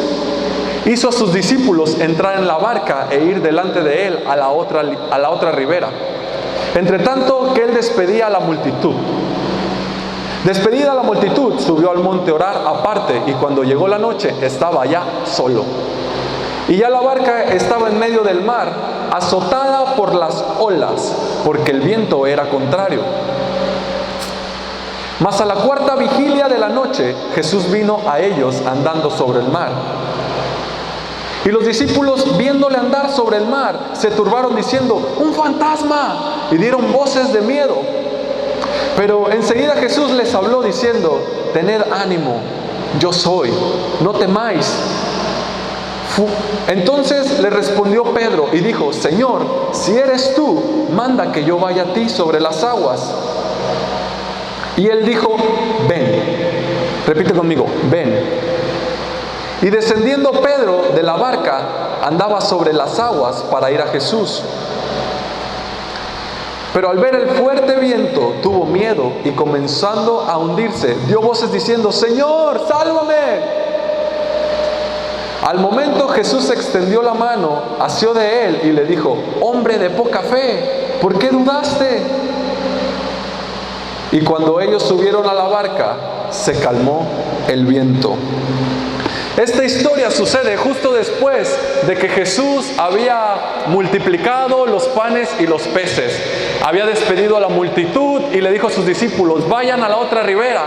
hizo a sus discípulos entrar en la barca e ir delante de él a la otra ribera, entre tanto que él despedía a la multitud. Despedida la multitud, subió al monte a orar aparte, y cuando llegó la noche estaba ya solo. Y ya la barca estaba en medio del mar, azotada por las olas, porque el viento era contrario. Mas a la cuarta vigilia de la noche, Jesús vino a ellos andando sobre el mar. Y los discípulos, viéndole andar sobre el mar, se turbaron diciendo, ¡un fantasma! Y dieron voces de miedo. Pero enseguida Jesús les habló diciendo, tened ánimo, yo soy, no temáis. Entonces le respondió Pedro y dijo, Señor, si eres tú, manda que yo vaya a ti sobre las aguas. Y él dijo, ven. Repite conmigo, ven. Y descendiendo Pedro de la barca, andaba sobre las aguas para ir a Jesús. Pero al ver el fuerte viento, tuvo miedo y comenzando a hundirse, dio voces diciendo, Señor, sálvame. Al momento Jesús extendió la mano, asió de él y le dijo, hombre de poca fe, ¿por qué dudaste? Y cuando ellos subieron a la barca, se calmó el viento. Esta historia sucede justo después de que Jesús había multiplicado los panes y los peces. Había despedido a la multitud y le dijo a sus discípulos, vayan a la otra ribera.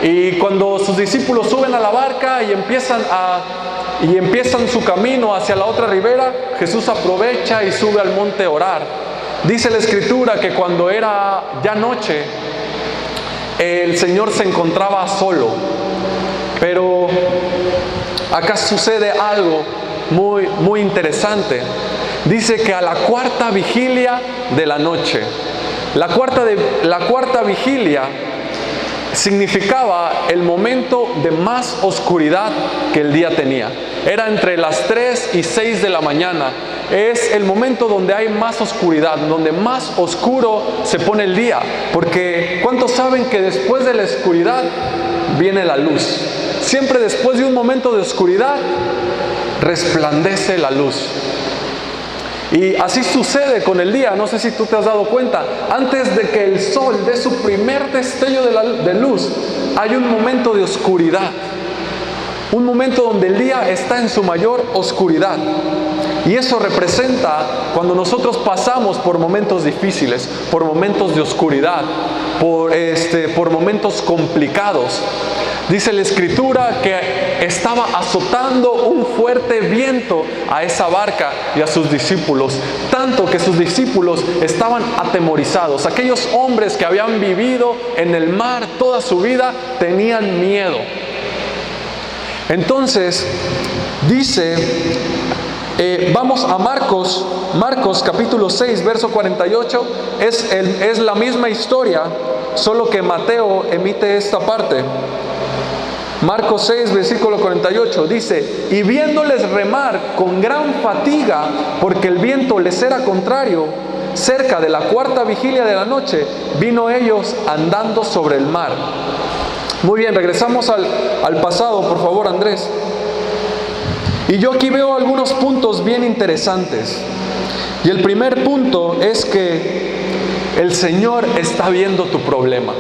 Y cuando sus discípulos suben a la barca y empiezan a y empiezan su camino hacia la otra ribera, Jesús aprovecha y sube al monte a orar. Dice la Escritura que cuando era ya noche, el Señor se encontraba solo. Pero acá sucede algo muy interesante. Dice que a la cuarta vigilia de la noche. La cuarta vigilia significaba el momento de más oscuridad que el día tenía. Era entre las 3 y 6 de la mañana. Es el momento donde hay más oscuridad, donde más oscuro se pone el día. Porque ¿cuántos saben que después de la oscuridad viene la luz? Siempre después de un momento de oscuridad resplandece la luz. Y así sucede con el día. No sé si tú te has dado cuenta. Antes de que el sol dé su primer destello de luz, hay un momento de oscuridad. Un momento donde el día está en su mayor oscuridad. Y eso representa cuando nosotros pasamos por momentos difíciles, por momentos de oscuridad, por momentos complicados. Dice la Escritura que estaba azotando un fuerte viento a esa barca y a sus discípulos, tanto que sus discípulos estaban atemorizados. Aquellos hombres que habían vivido en el mar toda su vida tenían miedo. Entonces, dice, vamos a Marcos capítulo 6, verso 48, es la misma historia, solo que Mateo emite esta parte. Marcos 6, versículo 48, dice: y viéndoles remar con gran fatiga, porque el viento les era contrario, cerca de la cuarta vigilia de la noche, vino ellos andando sobre el mar. Muy bien, regresamos al pasado, por favor, Andrés. Y yo aquí veo algunos puntos bien interesantes. Y el primer punto es que el Señor está viendo tu problema.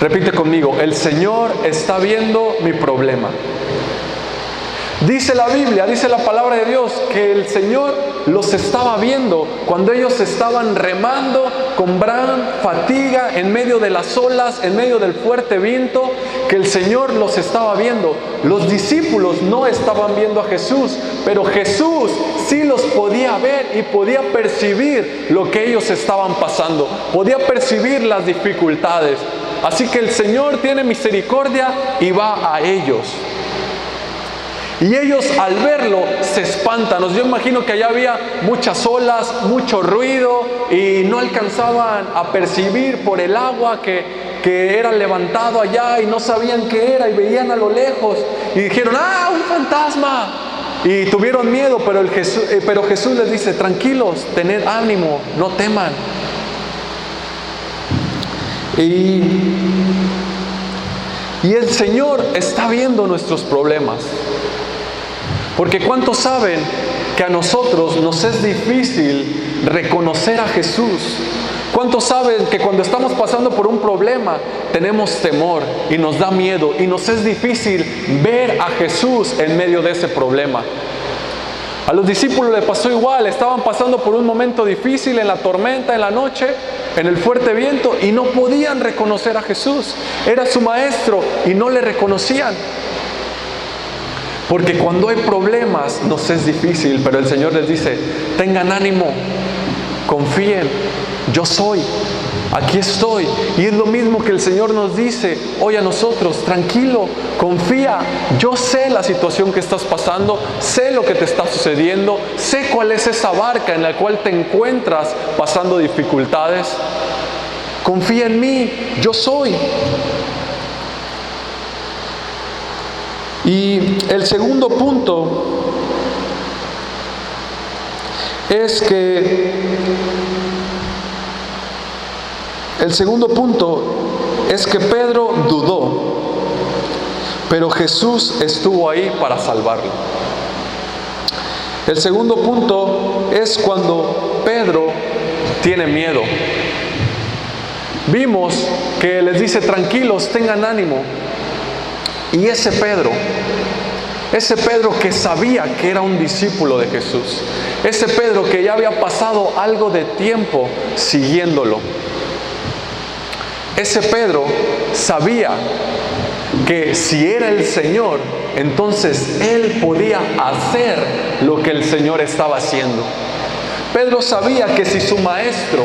Repite conmigo: el Señor está viendo mi problema. Dice la Biblia, dice la palabra de Dios, que el Señor los estaba viendo cuando ellos estaban remando con gran fatiga en medio de las olas, en medio del fuerte viento, que el Señor los estaba viendo. Los discípulos no estaban viendo a Jesús, pero Jesús sí los podía ver y podía percibir lo que ellos estaban pasando, podía percibir las dificultades. Así que el Señor tiene misericordia y va a ellos. Y ellos al verlo se espantan. Yo imagino que allá había muchas olas, mucho ruido y no alcanzaban a percibir por el agua que era levantado allá y no sabían qué era y veían a lo lejos y dijeron: ¡ah, un fantasma! Y tuvieron miedo, pero Jesús les dice: tranquilos, tened ánimo, no teman. Y el Señor está viendo nuestros problemas. Porque ¿cuántos saben que a nosotros nos es difícil reconocer a Jesús? ¿Cuántos saben que cuando estamos pasando por un problema tenemos temor y nos da miedo y nos es difícil ver a Jesús en medio de ese problema? A los discípulos les pasó igual, estaban pasando por un momento difícil en la tormenta, en la noche, en el fuerte viento, y no podían reconocer a Jesús. Era su maestro y no le reconocían. Porque cuando hay problemas nos es difícil, pero el Señor les dice: tengan ánimo, confíen, yo soy, aquí estoy. Y es lo mismo que el Señor nos dice hoy a nosotros: tranquilo, confía, yo sé la situación que estás pasando, sé lo que te está sucediendo, sé cuál es esa barca en la cual te encuentras pasando dificultades. Confía en mí, yo soy. Y el segundo punto es que Pedro dudó, pero Jesús estuvo ahí para salvarlo. El segundo punto es cuando Pedro tiene miedo. Vimos que les dice: tranquilos, tengan ánimo. Y ese Pedro que sabía que era un discípulo de Jesús, ese Pedro que ya había pasado algo de tiempo siguiéndolo, ese Pedro sabía que si era el Señor, entonces él podía hacer lo que el Señor estaba haciendo. Pedro sabía que si su maestro,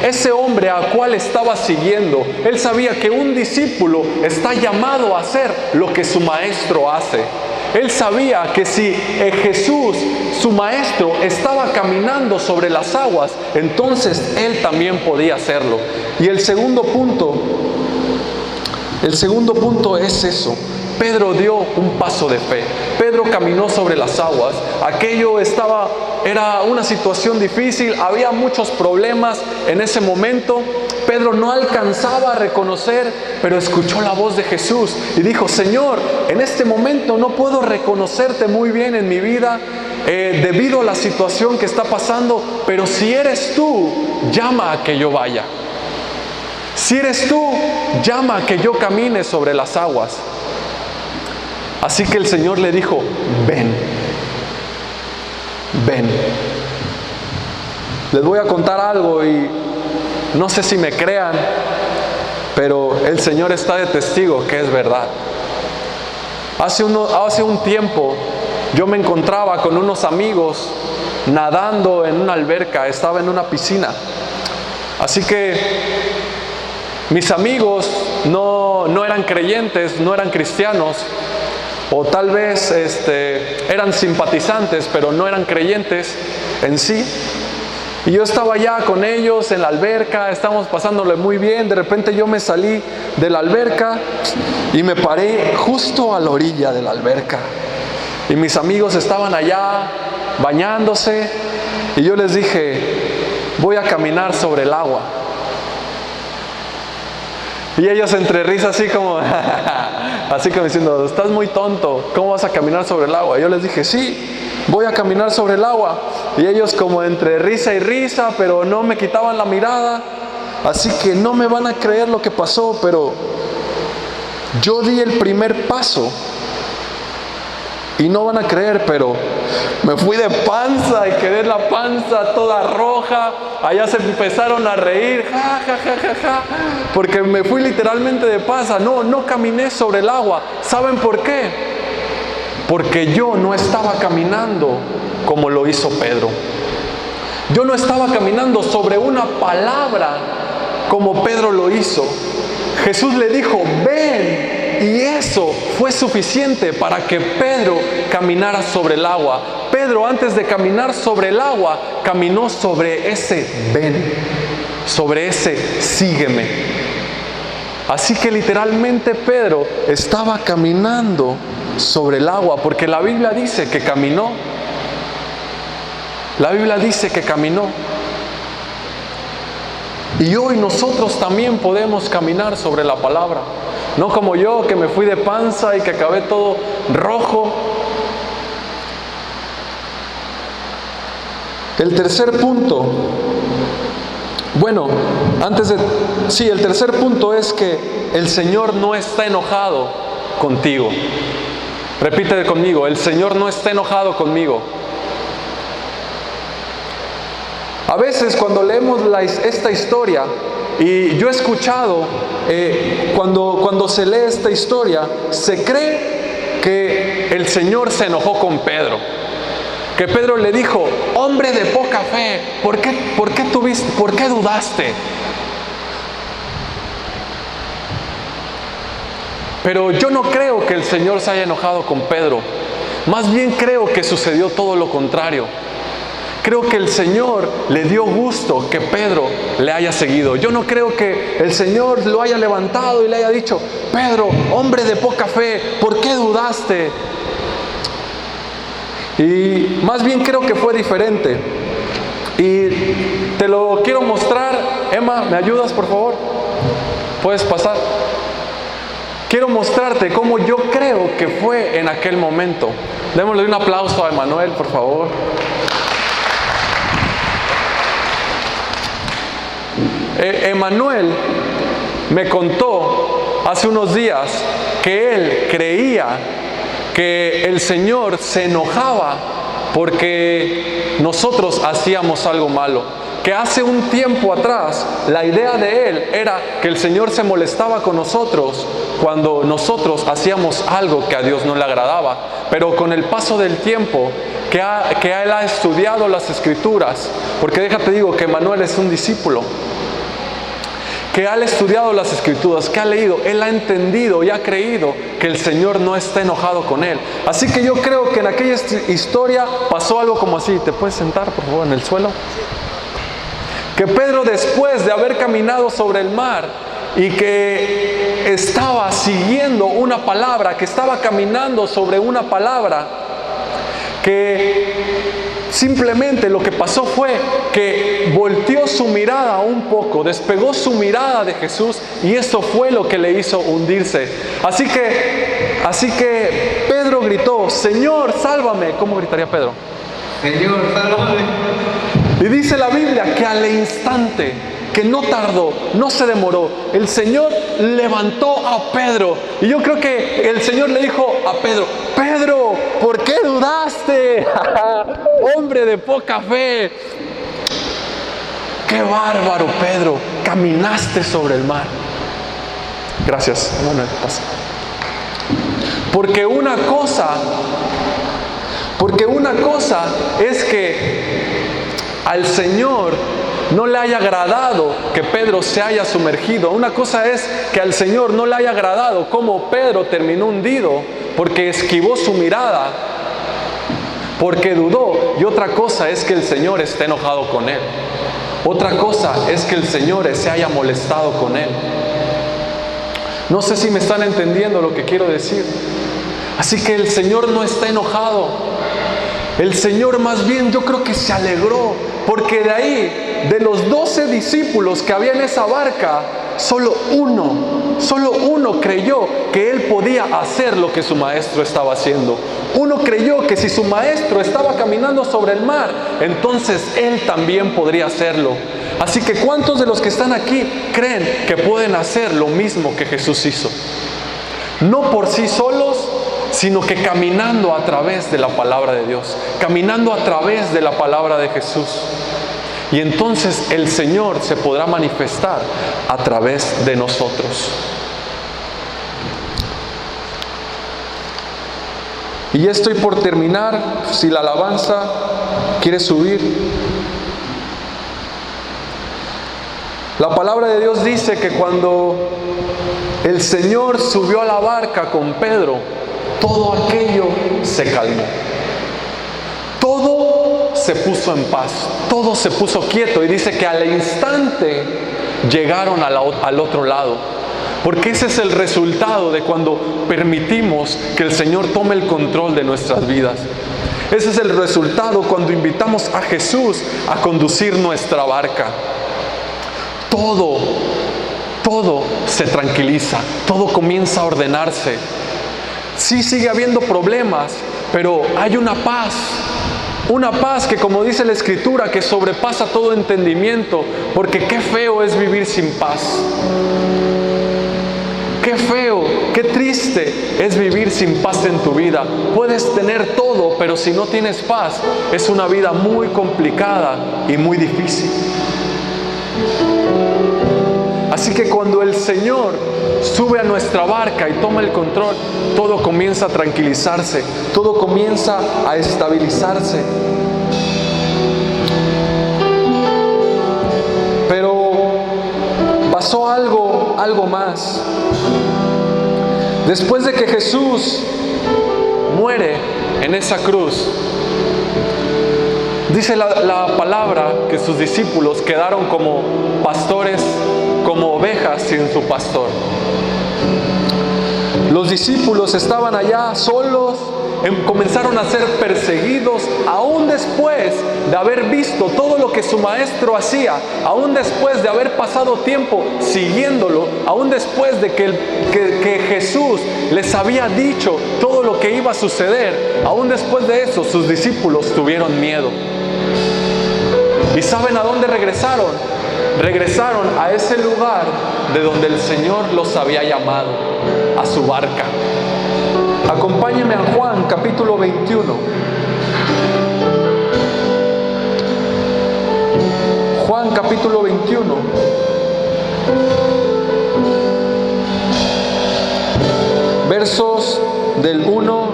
ese hombre a cual estaba siguiendo, él sabía que un discípulo está llamado a hacer lo que su maestro hace. Él sabía que si Jesús, su maestro, estaba caminando sobre las aguas, entonces él también podía hacerlo. Y el segundo punto es eso. Pedro dio un paso de fe. Pedro caminó sobre las aguas. Era una situación difícil, había muchos problemas en ese momento. Pedro no alcanzaba a reconocer, pero escuchó la voz de Jesús y dijo: Señor, en este momento no puedo reconocerte muy bien en mi vida debido a la situación que está pasando, pero si eres tú, llama a que yo vaya. Si eres tú, llama a que yo camine sobre las aguas. Así que el Señor le dijo: ven, ven. Les voy a contar algo y no sé si me crean, pero el Señor está de testigo que es verdad. Hace un tiempo yo me encontraba con unos amigos nadando en una alberca, estaba en una piscina. Así que mis amigos no eran creyentes, no eran cristianos, o tal vez eran simpatizantes, pero no eran creyentes en sí. Y yo estaba allá con ellos en la alberca, estábamos pasándole muy bien. De repente yo me salí de la alberca y me paré justo a la orilla de la alberca. Y mis amigos estaban allá bañándose y yo les dije: voy a caminar sobre el agua. Y ellos entre risas así como diciendo: estás muy tonto, ¿cómo vas a caminar sobre el agua? Y yo les dije: sí, voy a caminar sobre el agua. Y ellos como entre risa y risa, pero no me quitaban la mirada. Así que no me van a creer lo que pasó, pero yo di el primer paso. Y no van a creer, pero me fui de panza y quedé la panza toda roja. Allá se empezaron a reír, ja, ja, ja, ja, ja, porque me fui literalmente de panza. No caminé sobre el agua. ¿Saben por qué? Porque yo no estaba caminando como lo hizo Pedro. Yo no estaba caminando sobre una palabra como Pedro lo hizo. Jesús le dijo: ven. Y eso fue suficiente para que Pedro caminara sobre el agua. Pedro, antes de caminar sobre el agua, caminó sobre ese ven, sobre ese sígueme. Así que literalmente Pedro estaba caminando sobre el agua, porque la Biblia dice que caminó. La Biblia dice que caminó. Y hoy nosotros también podemos caminar sobre la palabra. No como yo, que me fui de panza y que acabé todo rojo. El tercer punto, el tercer punto es que el Señor no está enojado contigo. Repite conmigo: el Señor no está enojado conmigo. A veces cuando leemos esta historia, y yo he escuchado, cuando se lee esta historia, se cree que el Señor se enojó con Pedro. Que Pedro le dijo: hombre de poca fe, ¿por qué dudaste? Pero yo no creo que el Señor se haya enojado con Pedro. Más bien creo que sucedió todo lo contrario. Creo que el Señor le dio gusto que Pedro le haya seguido. Yo no creo que el Señor lo haya levantado y le haya dicho: Pedro, hombre de poca fe, ¿por qué dudaste? Y más bien creo que fue diferente. Y te lo quiero mostrar. Emma, ¿me ayudas, por favor? ¿Puedes pasar? Quiero mostrarte cómo yo creo que fue en aquel momento. Démosle un aplauso a Emanuel, por favor. Emanuel me contó hace unos días que él creía que el Señor se enojaba porque nosotros hacíamos algo malo. que hace un tiempo atrás la idea de él era que el Señor se molestaba con nosotros cuando nosotros hacíamos algo que a Dios no le agradaba. Pero con el paso del tiempo, que él ha estudiado las Escrituras, porque déjate digo que Manuel es un discípulo, que ha estudiado las Escrituras, que ha leído, él ha entendido y ha creído que el Señor no está enojado con él. Así que yo creo que en aquella historia pasó algo como así. ¿Te puedes sentar, por favor, en el suelo? Que Pedro, después de haber caminado sobre el mar y que estaba siguiendo una palabra, que estaba caminando sobre una palabra, que simplemente lo que pasó fue que volteó su mirada un poco, despegó su mirada de Jesús, y eso fue lo que le hizo hundirse. Así que Pedro gritó: Señor, sálvame. ¿Cómo gritaría Pedro? Señor, sálvame. Y dice la Biblia que al instante, que no tardó, no se demoró, el Señor levantó a Pedro. Y yo creo que el Señor le dijo a Pedro: Pedro, ¿por qué dudaste? Hombre de poca fe. ¡Qué bárbaro, Pedro! Caminaste sobre el mar. Gracias. Bueno, pasa. Porque una cosa es que al Señor no le haya agradado que Pedro se haya sumergido. Una cosa es que al Señor no le haya agradado cómo Pedro terminó hundido, porque esquivó su mirada, porque dudó. Y otra cosa es que el Señor esté enojado con él. Otra cosa es que el Señor se haya molestado con él. No sé si me están entendiendo lo que quiero decir. Así que el Señor no está enojado. El Señor más bien yo creo que se alegró, porque de ahí, de los 12 discípulos que había en esa barca, solo uno creyó que él podía hacer lo que su maestro estaba haciendo. Uno creyó que si su maestro estaba caminando sobre el mar, entonces él también podría hacerlo. Así que ¿cuántos de los que están aquí creen que pueden hacer lo mismo que Jesús hizo? No por sí solos, sino que caminando a través de la palabra de Dios, caminando a través de la palabra de Jesús. Y entonces el Señor se podrá manifestar a través de nosotros. Y ya estoy por terminar. Si la alabanza quiere subir. La palabra de Dios dice que cuando el Señor subió a la barca con Pedro, todo aquello se calmó. Todo se puso en paz, todo se puso quieto, y dice que al instante llegaron al otro lado. Porque ese es el resultado de cuando permitimos que el Señor tome el control de nuestras vidas. Ese es el resultado cuando invitamos a Jesús a conducir nuestra barca. Todo se tranquiliza, todo comienza a ordenarse. Sí, sigue habiendo problemas, pero hay una paz que, como dice la Escritura, que sobrepasa todo entendimiento, porque qué feo es vivir sin paz. Qué feo, qué triste es vivir sin paz en tu vida. Puedes tener todo, pero si no tienes paz, es una vida muy complicada y muy difícil. Así que cuando el Señor sube a nuestra barca y toma el control, todo comienza a tranquilizarse, todo comienza a estabilizarse. Pero pasó algo más. Después de que Jesús muere en esa cruz, dice la palabra que sus discípulos quedaron como pastores, como ovejas sin su pastor. Los discípulos estaban allá solos, comenzaron a ser perseguidos, aún después de haber visto todo lo que su maestro hacía, aún después de haber pasado tiempo siguiéndolo, aún después de que Jesús les había dicho todo lo que iba a suceder, aún después de eso sus discípulos tuvieron miedo. ¿Y saben a dónde regresaron? Regresaron a ese lugar de donde el Señor los había llamado, a su barca. Acompáñenme a Juan capítulo 21. Juan capítulo 21. Versos del 1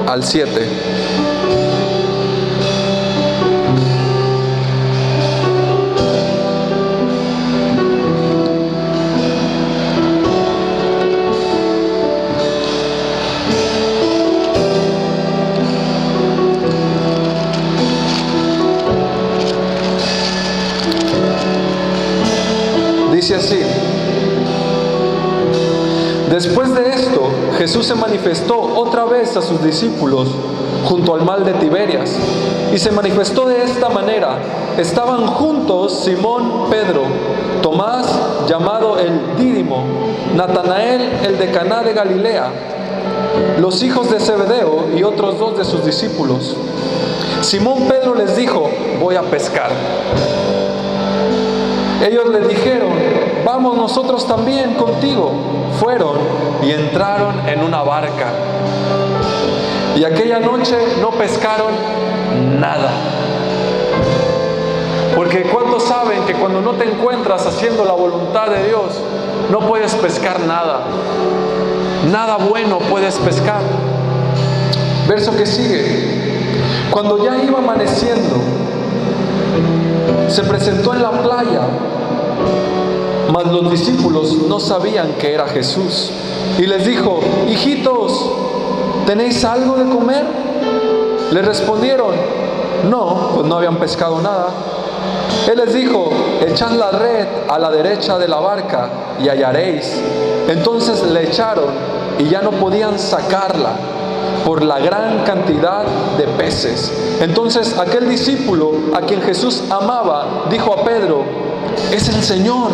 al 7. Dice así: después de esto, Jesús se manifestó otra vez a sus discípulos junto al mar de Tiberias, y se manifestó de esta manera. Estaban juntos Simón Pedro, Tomás llamado el Dídimo, Natanael el de Caná de Galilea, los hijos de Zebedeo y otros 2 de sus discípulos. Simón Pedro les dijo: voy a pescar. Ellos le dijeron: vamos nosotros también contigo. Fueron y entraron en una barca, y aquella noche no pescaron nada. Porque ¿cuántos saben que cuando no te encuentras haciendo la voluntad de Dios, no puedes pescar nada? Nada bueno puedes pescar. Verso que sigue: cuando ya iba amaneciendo, se presentó en la playa, mas los discípulos no sabían que era Jesús. Y les dijo: hijitos, ¿tenéis algo de comer? Le respondieron: no, pues no habían pescado nada. Él les dijo: echad la red a la derecha de la barca y hallaréis. Entonces le echaron y ya no podían sacarla por la gran cantidad de peces. Entonces aquel discípulo a quien Jesús amaba dijo a Pedro: es el Señor.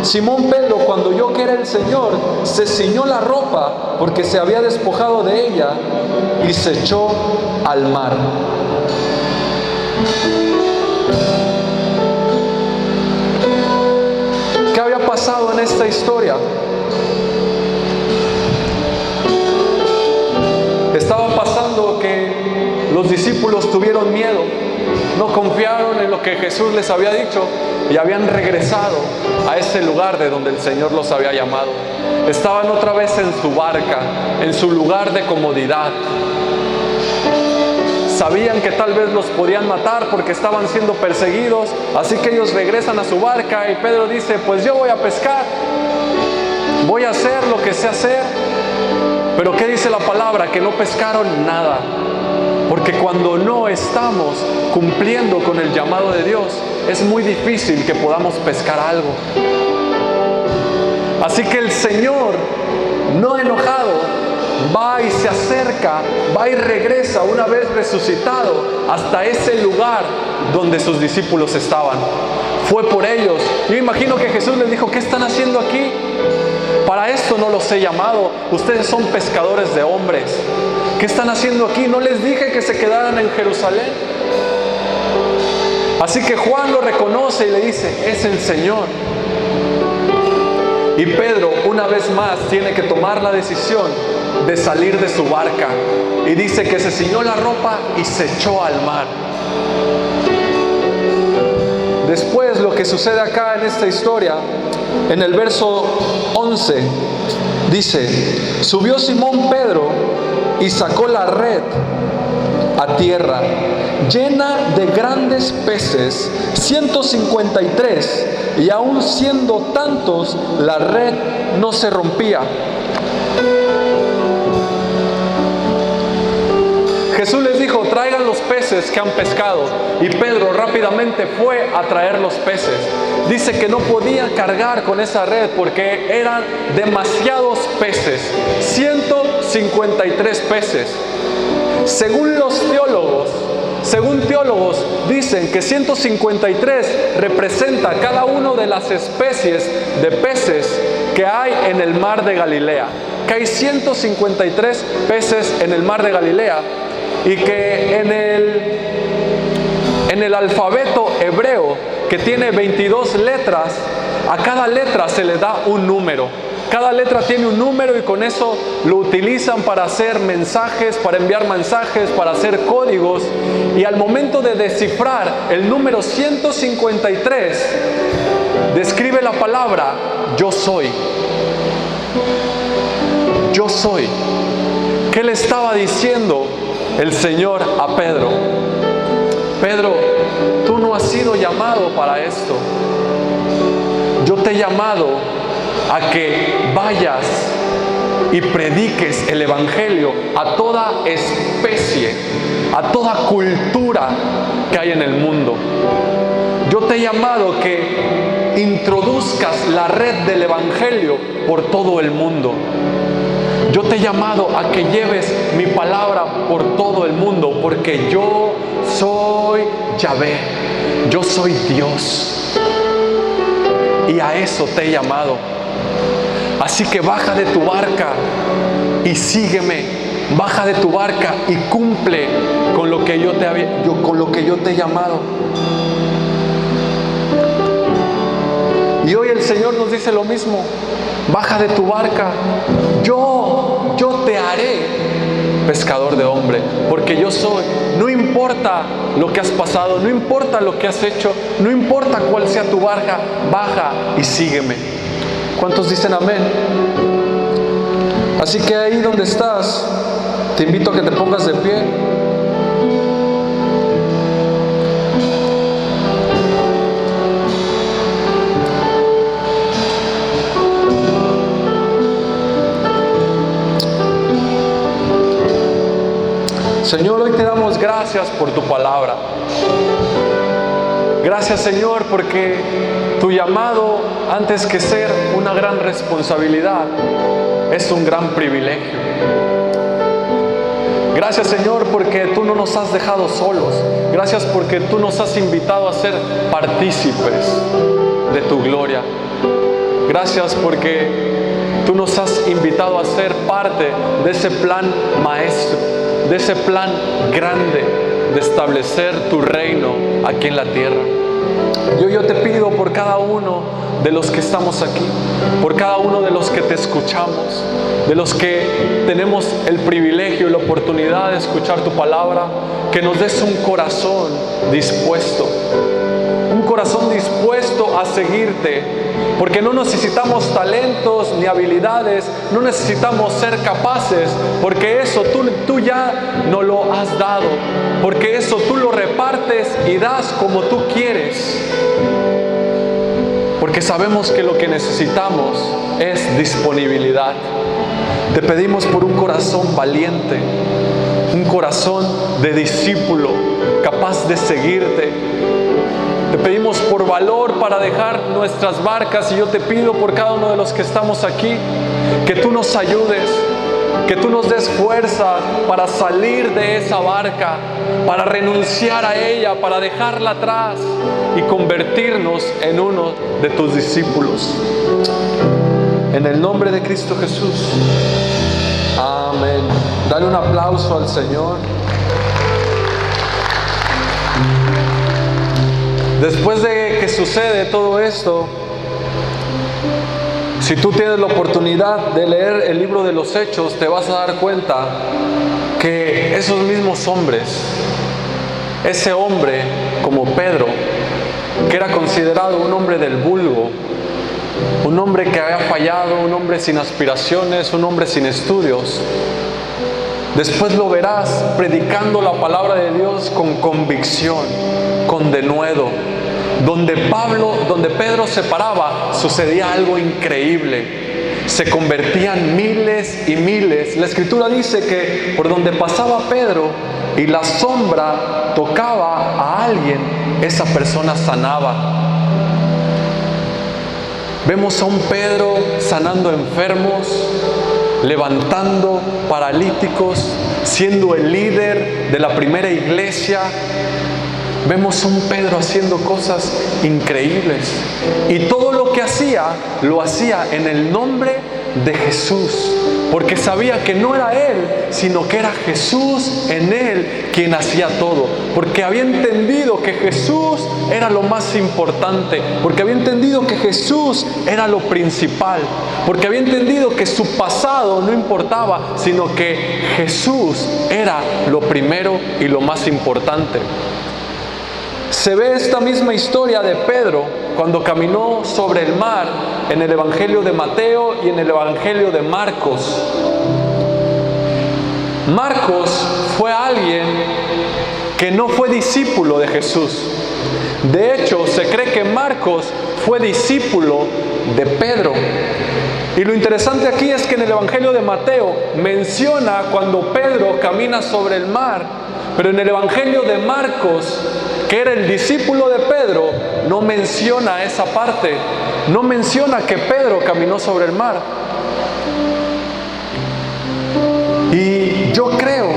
Simón Pedro, cuando oyó que era el Señor, se ciñó la ropa porque se había despojado de ella y se echó al mar. ¿Qué había pasado en esta historia? Estaba pasando que los discípulos tuvieron miedo, no confiaron en lo que Jesús les había dicho y habían regresado a ese lugar de donde el Señor los había llamado. Estaban otra vez en su barca, en su lugar de comodidad. Sabían que tal vez los podían matar porque estaban siendo perseguidos, así que ellos regresan a su barca y Pedro dice: pues yo voy a pescar, voy a hacer lo que sé hacer. Pero ¿qué dice la palabra? Que no pescaron nada. Porque cuando no estamos cumpliendo con el llamado de Dios, es muy difícil que podamos pescar algo. Así que el Señor, no enojado, va y se acerca, va y regresa una vez resucitado hasta ese lugar donde sus discípulos estaban. Fue por ellos. Yo imagino que Jesús les dijo: ¿qué están haciendo aquí? Para esto no los he llamado. Ustedes son pescadores de hombres. ¿Qué están haciendo aquí? ¿No les dije que se quedaran en Jerusalén? Así que Juan lo reconoce y le dice: es el Señor. Y Pedro una vez más tiene que tomar la decisión de salir de su barca. Y dice que se ciñó la ropa y se echó al mar. Después, lo que sucede acá en esta historia, en el verso 11, dice: subió Simón Pedro y sacó la red a tierra, llena de grandes peces, 153, y aun siendo tantos, la red no se rompía. Jesús les dijo: traigan los peces que han pescado. Y Pedro rápidamente fue a traer los peces. Dice que no podía cargar con esa red porque eran demasiados peces. 153 peces. Según teólogos dicen que 153 representa cada una de las especies de peces que hay en el mar de Galilea. Que hay 153 peces en el mar de Galilea. Y que en el alfabeto hebreo, que tiene 22 letras, a cada letra se le da un número. Cada letra tiene un número y con eso lo utilizan para hacer mensajes, para enviar mensajes, para hacer códigos. Y al momento de descifrar el número 153, describe la palabra yo soy. Yo soy. ¿Qué le estaba diciendo el Señor a Pedro? Pedro, tú no has sido llamado para esto. Yo te he llamado a que vayas y prediques el Evangelio a toda especie, a toda cultura que hay en el mundo. Yo te he llamado que introduzcas la red del Evangelio por todo el mundo. Yo te he llamado a que lleves mi palabra por todo el mundo, porque yo soy Yahvé, yo soy Dios. Y a eso te he llamado. Así que baja de tu barca y sígueme. Baja de tu barca y cumple con lo que yo te he llamado. Y hoy el Señor nos dice lo mismo. Baja de tu barca. Yo te haré pescador de hombre, porque yo soy. No importa lo que has pasado, no importa lo que has hecho, no importa cuál sea tu barca, baja y sígueme. ¿Cuántos dicen amén? Así que ahí donde estás, te invito a que te pongas de pie. Señor, hoy te damos gracias por tu palabra. Gracias, Señor, porque tu llamado, antes que ser una gran responsabilidad, es un gran privilegio. Gracias, Señor, porque tú no nos has dejado solos. Gracias porque tú nos has invitado a ser partícipes de tu gloria. Gracias porque tú nos has invitado a ser parte de ese plan maestro, de ese plan grande de establecer tu reino aquí en la tierra. Yo te pido por cada uno de los que estamos aquí, por cada uno de los que te escuchamos, de los que tenemos el privilegio y la oportunidad de escuchar tu palabra, que nos des un corazón dispuesto a seguirte, porque no necesitamos talentos ni habilidades, no necesitamos ser capaces, porque eso tú ya nos lo has dado, porque eso tú lo repartes y das como tú quieres, porque sabemos que lo que necesitamos es disponibilidad. Te pedimos por un corazón valiente, un corazón de discípulo, capaz de seguirte. Te pedimos por valor para dejar nuestras barcas, y yo te pido por cada uno de los que estamos aquí, que tú nos ayudes, que tú nos des fuerza para salir de esa barca, para renunciar a ella, para dejarla atrás y convertirnos en uno de tus discípulos. En el nombre de Cristo Jesús. Amén. Dale un aplauso al Señor. Después de que sucede todo esto, si tú tienes la oportunidad de leer el libro de los Hechos, te vas a dar cuenta que esos mismos hombres, ese hombre como Pedro, que era considerado un hombre del vulgo, un hombre que había fallado, un hombre sin aspiraciones, un hombre sin estudios, después lo verás predicando la palabra de Dios con convicción, con denuedo. Donde Pedro se paraba, sucedía algo increíble. Se convertían miles y miles. La Escritura dice que por donde pasaba Pedro y la sombra tocaba a alguien, esa persona sanaba. Vemos a un Pedro sanando enfermos, levantando paralíticos, siendo el líder de la primera iglesia. Vemos a un Pedro haciendo cosas increíbles. Y todo lo que hacía, lo hacía en el nombre de Jesús, porque sabía que no era Él, sino que era Jesús en Él quien hacía todo, porque había entendido que Jesús era lo más importante, porque había entendido que Jesús era lo principal, porque había entendido que su pasado no importaba, sino que Jesús era lo primero y lo más importante. Se ve esta misma historia de Pedro cuando caminó sobre el mar en el Evangelio de Mateo y en el Evangelio de Marcos. Marcos fue alguien que no fue discípulo de Jesús. De hecho, se cree que Marcos fue discípulo de Pedro. Y lo interesante aquí es que en el Evangelio de Mateo menciona cuando Pedro camina sobre el mar, pero en el Evangelio de Marcos, que era el discípulo de Pedro, no menciona esa parte. No menciona que Pedro caminó sobre el mar. Y yo creo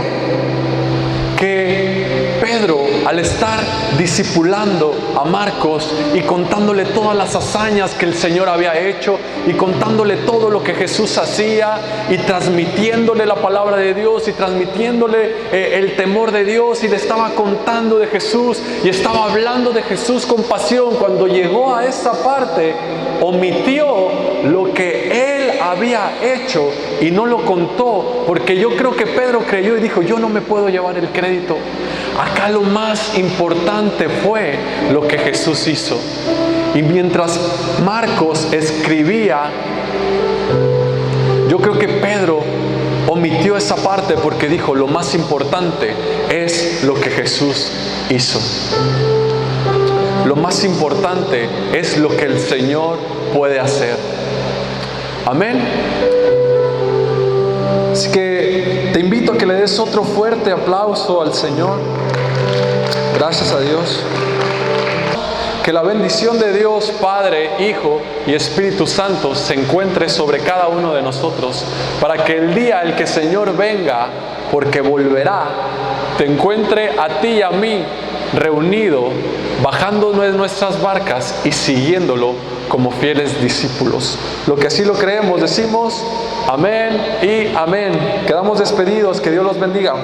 que Pedro, al estar discipulando a Marcos y contándole todas las hazañas que el Señor había hecho y contándole todo lo que Jesús hacía y transmitiéndole la palabra de Dios y transmitiéndole el temor de Dios, y le estaba contando de Jesús y estaba hablando de Jesús con pasión, cuando llegó a esa parte omitió lo que él había hecho y no lo contó, porque yo creo que Pedro creyó y dijo: yo no me puedo llevar el crédito. Acá lo más importante fue lo que Jesús hizo. Y mientras Marcos escribía, yo creo que Pedro omitió esa parte porque dijo: lo más importante es lo que Jesús hizo. Lo más importante es lo que el Señor puede hacer. Amén. Así que te invito a que le des otro fuerte aplauso al Señor. Gracias a Dios. Que la bendición de Dios, Padre, Hijo y Espíritu Santo se encuentre sobre cada uno de nosotros, para que el día en que el Señor venga, porque volverá, te encuentre a ti y a mí reunido, bajando de nuestras barcas y siguiéndolo como fieles discípulos. Lo que así lo creemos, decimos amén y amén. Quedamos despedidos, que Dios los bendiga.